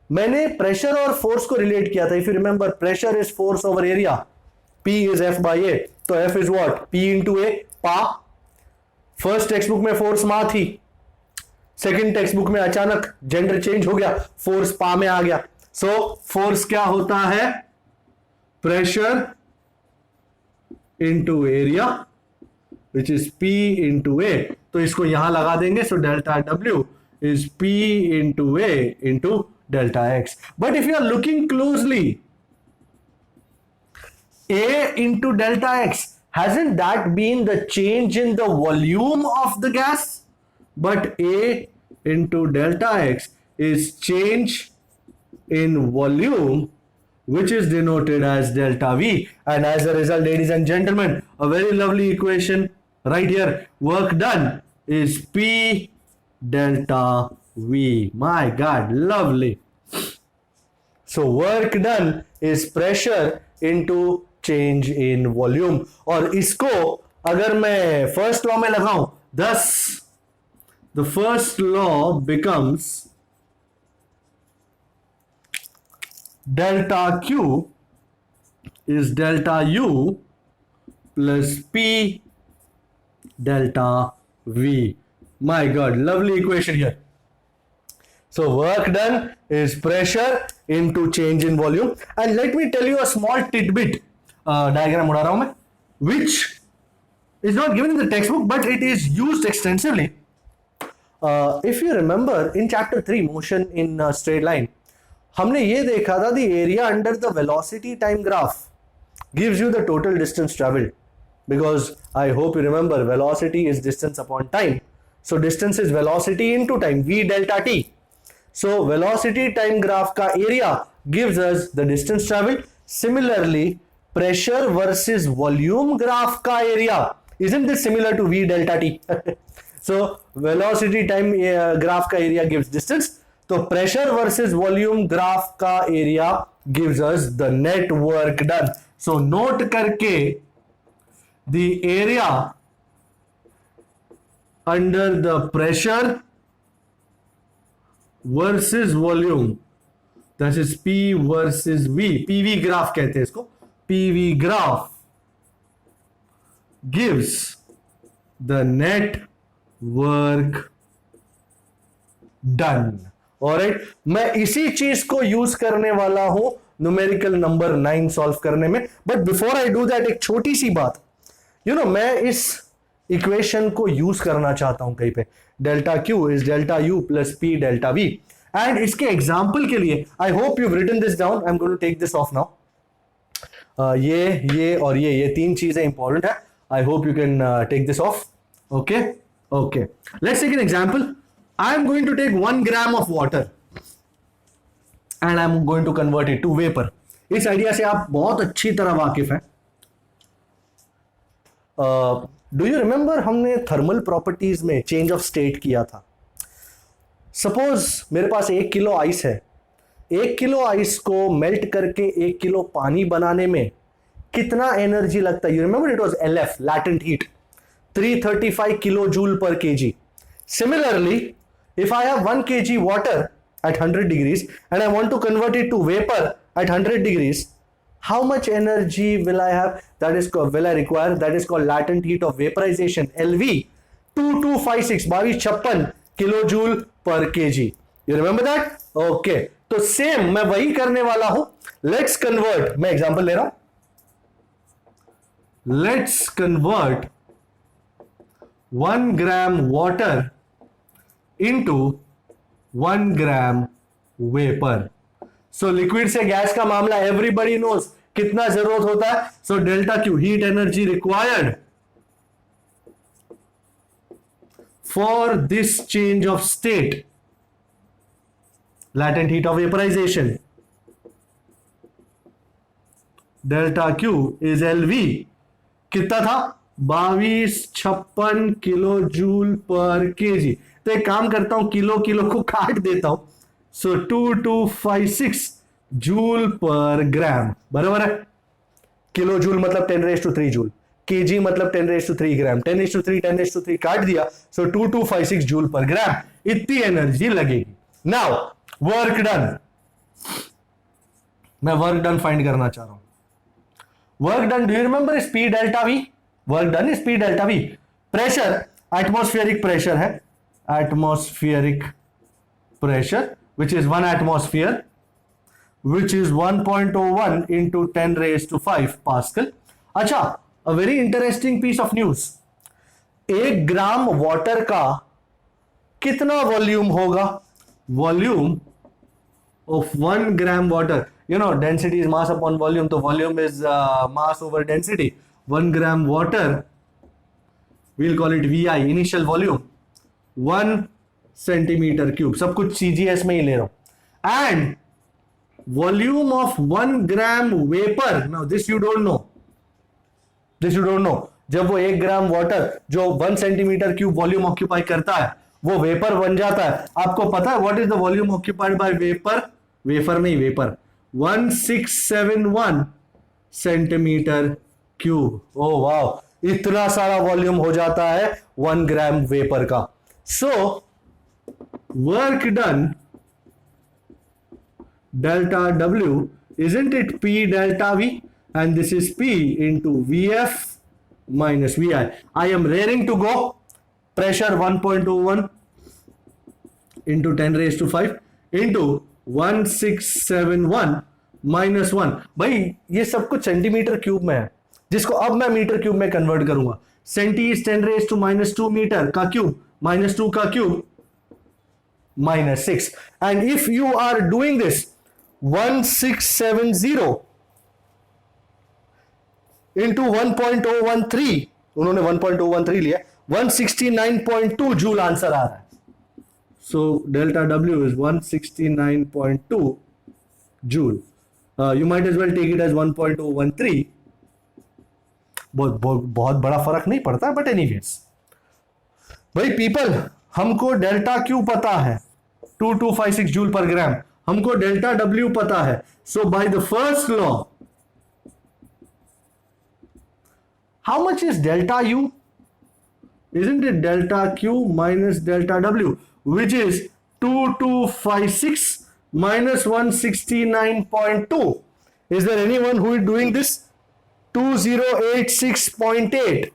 मैंने प्रेशर और फोर्स को रिलेट किया था। If you remember, pressure is force over area, P is F by A, तो F is what, P into A, पा। फर्स्ट टेक्स्ट बुक में फोर्स मा थी, सेकंड टेक्स्ट बुक में अचानक जेंडर चेंज हो गया, फोर्स पा में आ गया। सो फोर्स क्या होता है, pressure into area which is P into A। तो इसको यहां लगा देंगे, so delta W is P into A into delta x. But if you are looking closely, A into delta x, hasn't that been the change in the volume of the gas? But A into delta x is change in volume, which is denoted as delta V. And as a result, ladies and gentlemen, a very lovely equation right here. Work done is P delta V. My God, lovely. So work done is pressure into change in volume। और इसको अगर मैं फर्स्ट लॉ में लगाऊं, thus the first law becomes delta Q is delta U plus P delta V। My God, lovely equation here। So work done is pressure into change in volume। And let me tell you a small tidbit, diagram उड़ा रहा हूं मैं, which is not given in the textbook but it is used extensively। If you remember in chapter 3 motion in straight line, हमने ये देखा था the area under the velocity time graph gives you the total distance traveled, because I hope you remember velocity is distance upon time, so distance is velocity into time, v delta t। So velocity time graph का area gives us the distance traveled। Similarly pressure versus volume graph का area, isn't this similar to v delta t? So velocity time graph का area gives distance, तो pressure versus volume graph का area gives us the net work done। So note करके the area under the pressure versus volume, that is P versus V, PV graph कहते हैं इसको, PV graph gives the net work done। Alright, मैं इसी चीज को यूज करने वाला हूं न्यूमेरिकल नंबर 9 सॉल्व करने में। But before I do that, एक छोटी सी बात, मैं इस इक्वेशन को यूज करना चाहता हूं कहीं पे, delta Q is delta U plus P delta V. And इसके एग्जाम्पल के लिए I hope you written this down, I am going to take this off now. ये और ये तीन चीजें इंपॉर्टेंट है, I hope you can take this off. Okay okay, let's take an example. I am going to take 1 gram ऑफ water and I am going to convert it to vapour. इस आइडिया से आप बहुत अच्छी तरह वाकिफ हैं। डू यू रिमेंबर हमने थर्मल प्रॉपर्टीज में चेंज ऑफ स्टेट किया था। सपोज मेरे पास 1 किलो आइस है, 1 किलो आइस को मेल्ट करके 1 किलो पानी बनाने में कितना एनर्जी लगता है? You remember it was LF, latent heat, 335 kilo joule पर KG. Similarly if I have 1 kg water at 100 degrees and I want to convert it to vapor at 100 degrees, how much energy will I have? That is will I require? That is called latent heat of vaporization, LV 2256 2256 kilojoule per kg। You remember that? Okay, तो सेम मैं वही करने वाला हूं। लेट्स कन्वर्ट, मैं एग्जांपल ले रहा हूं, let's convert 1 gram water into 1 gram vapor। So liquid से गैस का मामला एवरीबडी नोज, कितना जरूरत होता है? So delta Q heat energy required for this change of state, latent heat of vaporization, delta Q is LV, कितना था? 2256 किलो जूल पर केजी। तो एक काम करता हूं, किलो किलो को काट देता हूं, सो 2256 जूल पर ग्राम, बराबर है? किलो जूल मतलब 10⁻³ जूल, केजी मतलब 10⁻³ ग्राम, 10⁻³ 10⁻³ काट दिया, सो 2256 जूल पर ग्राम, इतनी एनर्जी लगेगी। नाउ वर्क डन, मैं वर्क डन फाइंड करना चाह रहा हूं। Work done, do you remember is P delta V? Work done is P delta V। Pressure atmospheric pressure है, atmospheric pressure which is 1 atmosphere, which is 1.01 into 10⁵ pascal. अच्छा, a very interesting piece of news, 1 gram water का कितना वॉल्यूम होगा? Volume of 1 gram water, you know density is mass upon volume, तो volume is mass over density। 1 gram water, we'll call it VI, initial volume, 1 centimetre cube, सब कुछ CGS में ही ले रहा हूं। And volume of 1 gram vapor, now this you don't know, this you don't know। जब वो 1 ग्राम वाटर जो 1 सेंटीमीटर क्यूब वॉल्यूम ऑक्यूपाई करता है वो वेपर बन जाता है, आपको पता है what is the volume occupied by vapour? Vapour नहीं, vapour 1671 centimetre cube. Oh wow, इतना सारा वॉल्यूम हो जाता है 1 ग्राम वेपर का। So work done delta W, isn't it P delta V? And this is P into VF minus VI. I am raring to go. Pressure 1.01 into 10⁵ into 1671 minus 1। भाई ये सब कुछ सेंटीमीटर क्यूब में है, जिसको अब मैं मीटर क्यूब में कन्वर्ट करूंगा। सेंटी इज 10⁻², मीटर का क्यूब -2 का cube -6। And if you are doing this 1670 into 1.013, उन्होंने 1.013 लिया, 169.2 जूल आंसर आ रहा है। So delta W is 169.2 joule. You might as well take it as 1.013। बहुत बड़ा फर्क नहीं पड़ता, बट एनीवेज भाई पीपल, हमको डेल्टा क्यू पता है 2256 जूल पर ग्राम, हमको डेल्टा W पता है। So by the first law, how much is delta U? Isn't it delta Q minus delta W, which is 2256 minus 169.2? Is there anyone who is doing this? 2086.8.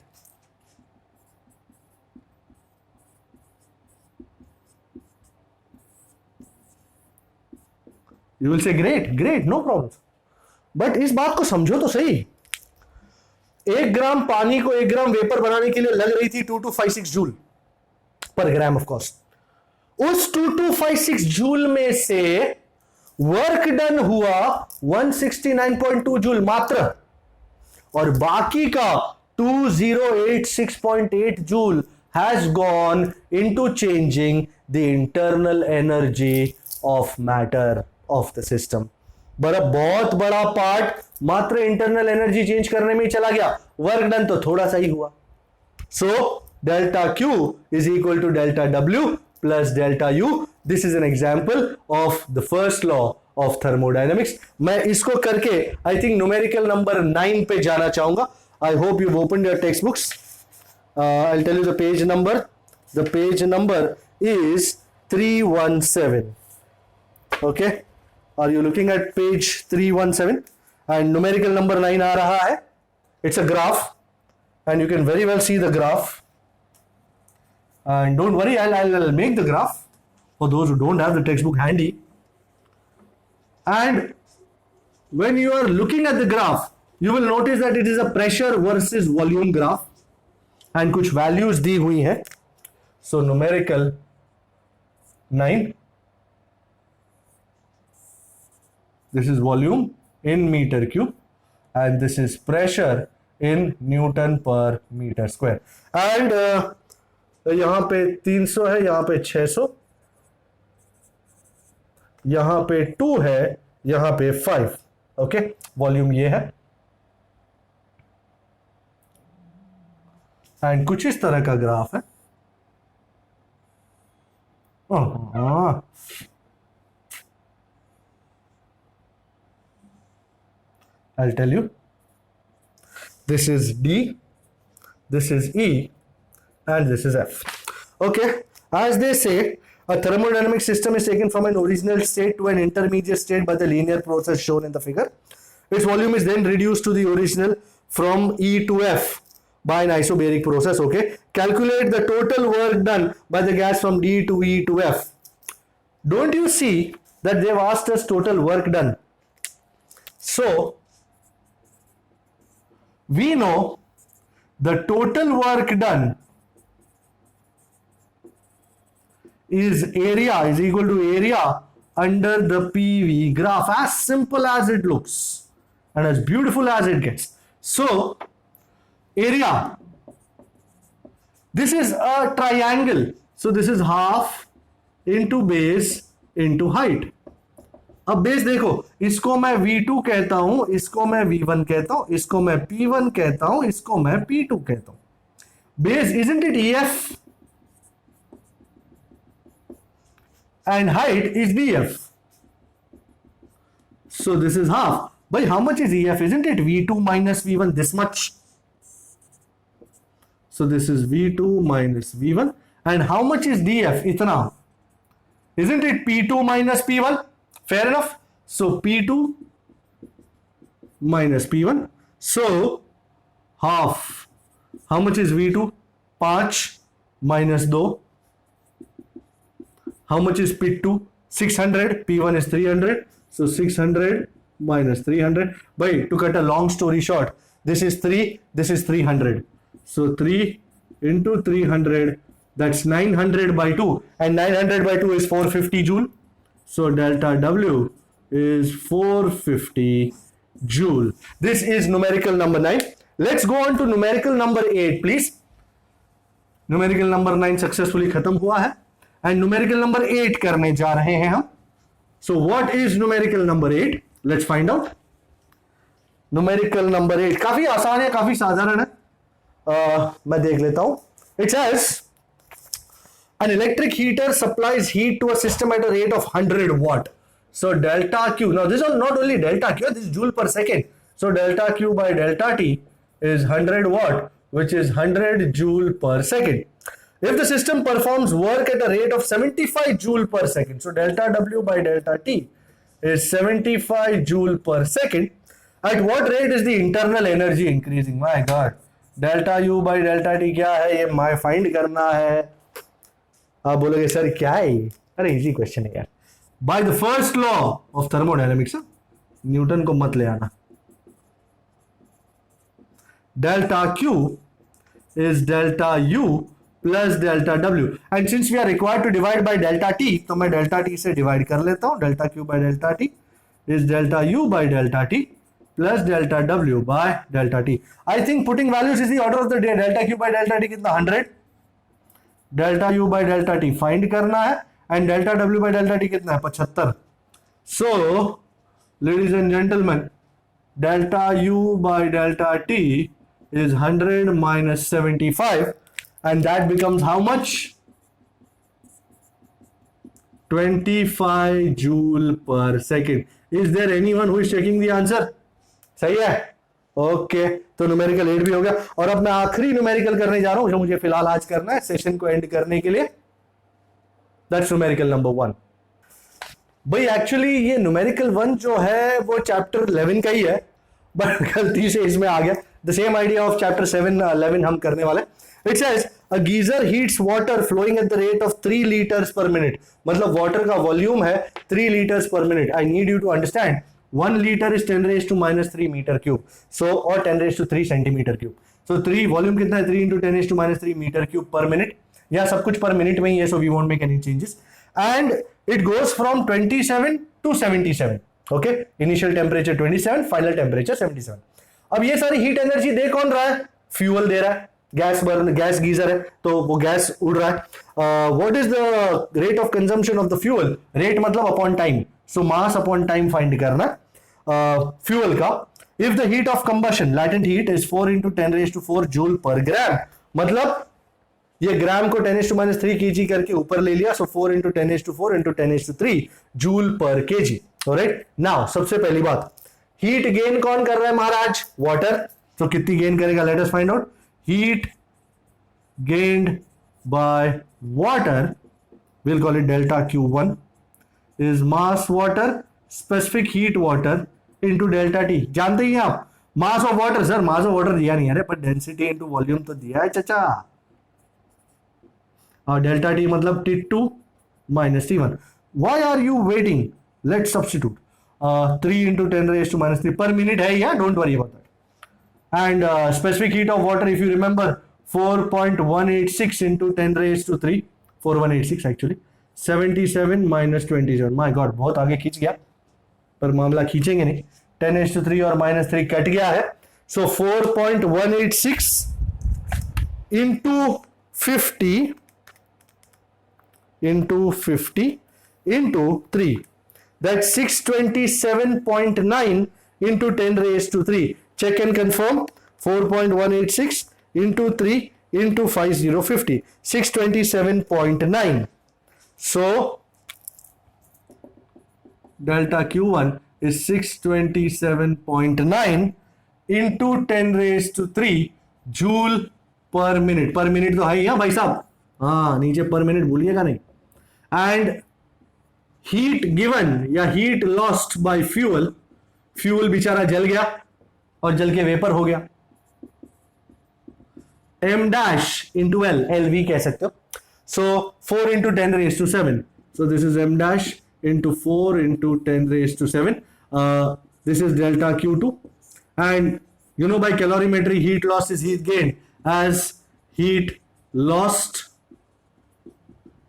You will say great, no problem. But इस बात को समझो तो सही, 1 ग्राम पानी को 1 ग्राम वेपर बनाने के लिए लग रही थी 2256 जूल पर ग्राम ऑफ कोर्स। उस 2256 जूल में से वर्क डन हुआ 169.2 जूल मात्र, और बाकी का 2086.8 joule has gone into changing the internal energy of matter of the system. बहुत बड़ा पार्ट मात्र इंटरनल एनर्जी चेंज करने में ही चला गया, वर्क डन तो थोड़ा सा ही हुआ। So delta Q is equal to delta W plus delta U. This is an example of the first law of thermodynamics. मैं इसको करके आई थिंक न्यूमेरिकल नंबर 9 पे जाना चाहूंगा। I hope you open your text books. I tell you the page number. The page number is 317। Okay, Are you looking at page 317? And numerical number 9 आ रहा है. It's a graph, and you can very well see the graph. And don't worry, I'll make the graph for those who don't have the textbook handy. And when you are looking at the graph, you will notice that it is a pressure versus volume graph, and कुछ values दी हुई हैं. So numerical 9. This is volume in meter cube. and this is pressure in Newton per meter square. And यहां पे 300 है, यहां पे 600, यहां पे 2 है, यहां पे 5. ओके, वॉल्यूम ये है एंड कुछ इस तरह का ग्राफ है. I'll tell you. This is D, this is E, and this is F. Okay, as they say, a thermodynamic system is taken from an original state to an intermediate state by the linear process shown in the figure. Its volume is then reduced to the original from E to F by an isobaric process. Okay, calculate the total work done by the gas from D to E to F. Don't you see that they've asked us total work done? So we know the total work done is area is equal to area under the PV graph. As simple as it looks and as beautiful as it gets. So area, this is a triangle, so this is half into base into height. अब बेस देखो, इसको मैं V2 कहता हूं, इसको मैं V1 कहता हूं, इसको मैं P1 कहता हूं, इसको मैं P2 कहता हूं. Base, isn't it EF? And height is BF. So this is half. But how much is EF? Isn't it V2 minus V1 this much? So this is V2 minus V1. And how much is DF? Itna. Isn't it P2 minus P1? Fair enough. So P2 minus P1. So half. How much is V2? 5 minus 2. How much is P2? 600. P1 is 300. So 600 minus 300. But to cut a long story short, this is 3, this is 300. So 3 into 300, that's 900 by 2. And 900 by 2 is 450 joule. So delta W is 450 joule. This is numerical number 9. Let's go on to numerical number 8, please. Numerical number 9 successfully खत्म हुआ है and numerical number 8 करने जा रहे हैं हम. So what is numerical number 8? Let's find out. Numerical number 8 काफी आसान है, काफी साधारण है. मैं देख लेता हूं. It says an electric heater supplies heat to a system at a rate of 100 watt. So delta Q. Now this is not only delta Q, this is joule per second. So delta Q by delta T is 100 watt, which is 100 joule per second. If the system performs work at a rate of 75 joule per second, so delta W by delta T is 75 joule per second. At what rate is the internal energy increasing? My God, delta U by delta T क्या है? ये मैं find करना है. आप बोलोगे सर क्या है? अरे इजी क्वेश्चन है यार. Bye the first law of thermodynamics, Newton को मत ले आना. Delta Q is delta U plus delta W, and since we are required to divide by delta T, तो मैं delta T से divide कर लेता हूं. Delta Q by delta T is delta U by delta T plus delta W by delta T. I think putting values is the order of the day. Delta Q by delta T कितना? 100. Delta U by delta T find करना है and delta W by delta T कितना है? 75. So ladies and gentleman, delta U by delta T is 100 minus 75 and that becomes how much? 25 joule per second. Is there anyone who is checking the answer? सही है. ओके, तो न्यूमेरिकल 8 भी हो गया और अब मैं आखिरी न्यूमेरिकल करने जा रहा हूं जो मुझे फिलहाल आज करना है सेशन को एंड करने के लिए. That's numerical number 1. भाई एक्चुअली ये न्यूमेरिकल 1 जो है वो चैप्टर 11 का ही है, बट गलती से इसमें आ गया. The same idea of chapter 7-11 हम करने वाले. It says a geyser heats water flowing at the rate of 3 litres per minute. मतलब वाटर का वॉल्यूम है 3 litres per minute. I need you to understand 1 liter is 10 raised to minus 3 meter cube. So, or 10 raised to 3 centimeter cube. So, 3 volume कितना है? 3 into 10 raised to minus 3 meter cube per minute. या सब कुछ per minute में ही है, so we won't make any changes. And it goes from 27 to 77. Okay, initial temperature 27, final temperature 77. अब ये सारी हीट एनर्जी दे कौन रहा है? फ्यूल दे रहा है, गैस गीजर है तो वो गैस उड़ रहा है। What is the rate of consumption of the fuel? Rate मतलब upon time, so mass upon time find करना फ्यूल का। If the heat of combustion latent heat is 4 into 10⁻⁴ joule पर ग्राम, मतलब ये ग्राम को 10⁻³ kg करके ऊपर ले लिया, सो 4 into 10⁻⁴ into 10⁻³ जूल पर kg। ऑलराइट, नाउ सबसे पहली बात, हीट गेन कौन कर रहा है महाराज? वाटर। तो कितनी गेन करेगा? Let us find out. Heat gained by water, we'll call it delta Q1, is mass water specific heat water into delta T। जानते ही हैं आप mass of water? Sir mass of water दिया नहीं है पर डेंसिटी इनटू वॉल्यूम तो दिया है चाचा। और डेल्टा टी मतलब T2 minus T1। Why are you waiting? Let's substitute 3 into 10⁻³ per minute है या, don't worry about that। And specific heat of water, if you remember, 4.186 into 10⁻³ 4186 actually 77 minus 27। My God, बहुत आगे खींच गया, पर मामला खींचेंगे नहीं। 10⁻³ और -3 कट गया है, so 4.186 into 50 into 3, that's 627.9 into 10⁻³। check and confirm। 4.186 into 3 into 5050, 627.9। so delta Q1 is 627.9 into 10⁻³ joule पर मिनट। पर मिनट तो है ही भाई साहब, हाँ नीचे पर मिनट भूलिएगा नहीं। एंड हीट गिवन या heat lost by fuel, fuel बेचारा जल गया और जल के वेपर हो गया, m dash into L, LV कह सकते हो। so 4 into 10⁻⁷, so this is m dash into 4 into 10⁻⁷। this is delta Q2, and you know by calorimetry heat loss is heat gain, as heat lost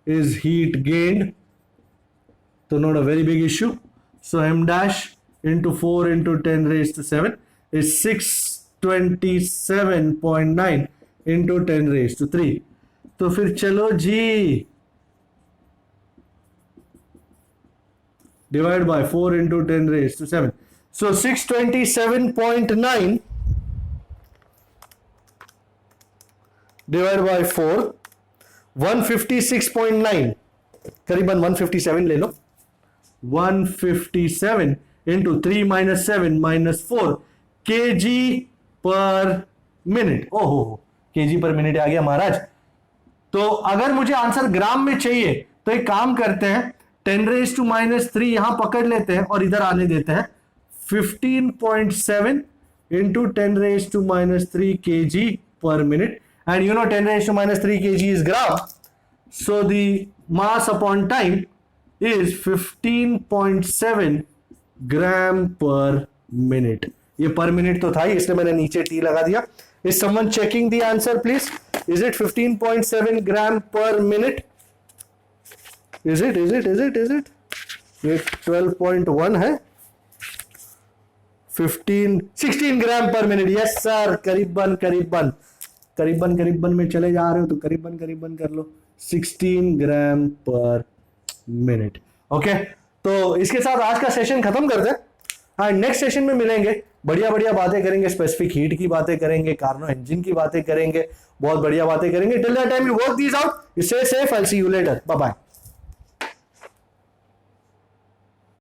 is heat gained, so not a very big issue। so m dash into 4 into 10⁻⁷ is 627.9 into 10⁻⁵। तो फिर चलो जी divide by 4 into 10⁻⁷, so 627.9 divide by 4, 156.9, करीबन 157 ले लो। 157 into 3 minus 7 minus 4 kg पर मिनट। ओहो, केजी पर मिनट आ गया महाराज। तो अगर मुझे आंसर ग्राम में चाहिए तो एक काम करते हैं, 10⁻³ यहां पकड़ लेते हैं और इधर आने देते हैं। 15.7 into 10⁻³ kg per minute, and you know 10⁻³ kg is gram, so the mass upon time is 15.7 gram per minute। ये पर मिनट तो था ही, इसलिए मैंने नीचे टी लगा दिया। Is someone checking the answer please? Is it 15.7 gram per minute? Is it? ये 12.1 है। 16 ग्राम पर मिनट। यस सर, करीबन में चले जा रहे हो तो करीबन कर लो। 16 ग्राम पर मिनट। ओके, तो इसके साथ आज का सेशन खत्म करते हैं। हाँ, नेक्स्ट सेशन में मिलेंगे, बढ़िया बातें करेंगे, स्पेसिफिक हीट की बातें करेंगे, कार्नो इंजन की बातें करेंगे, बहुत बढ़िया बातें करेंगे। Till that time you work these out, you stay safe, I will see you later, bye bye.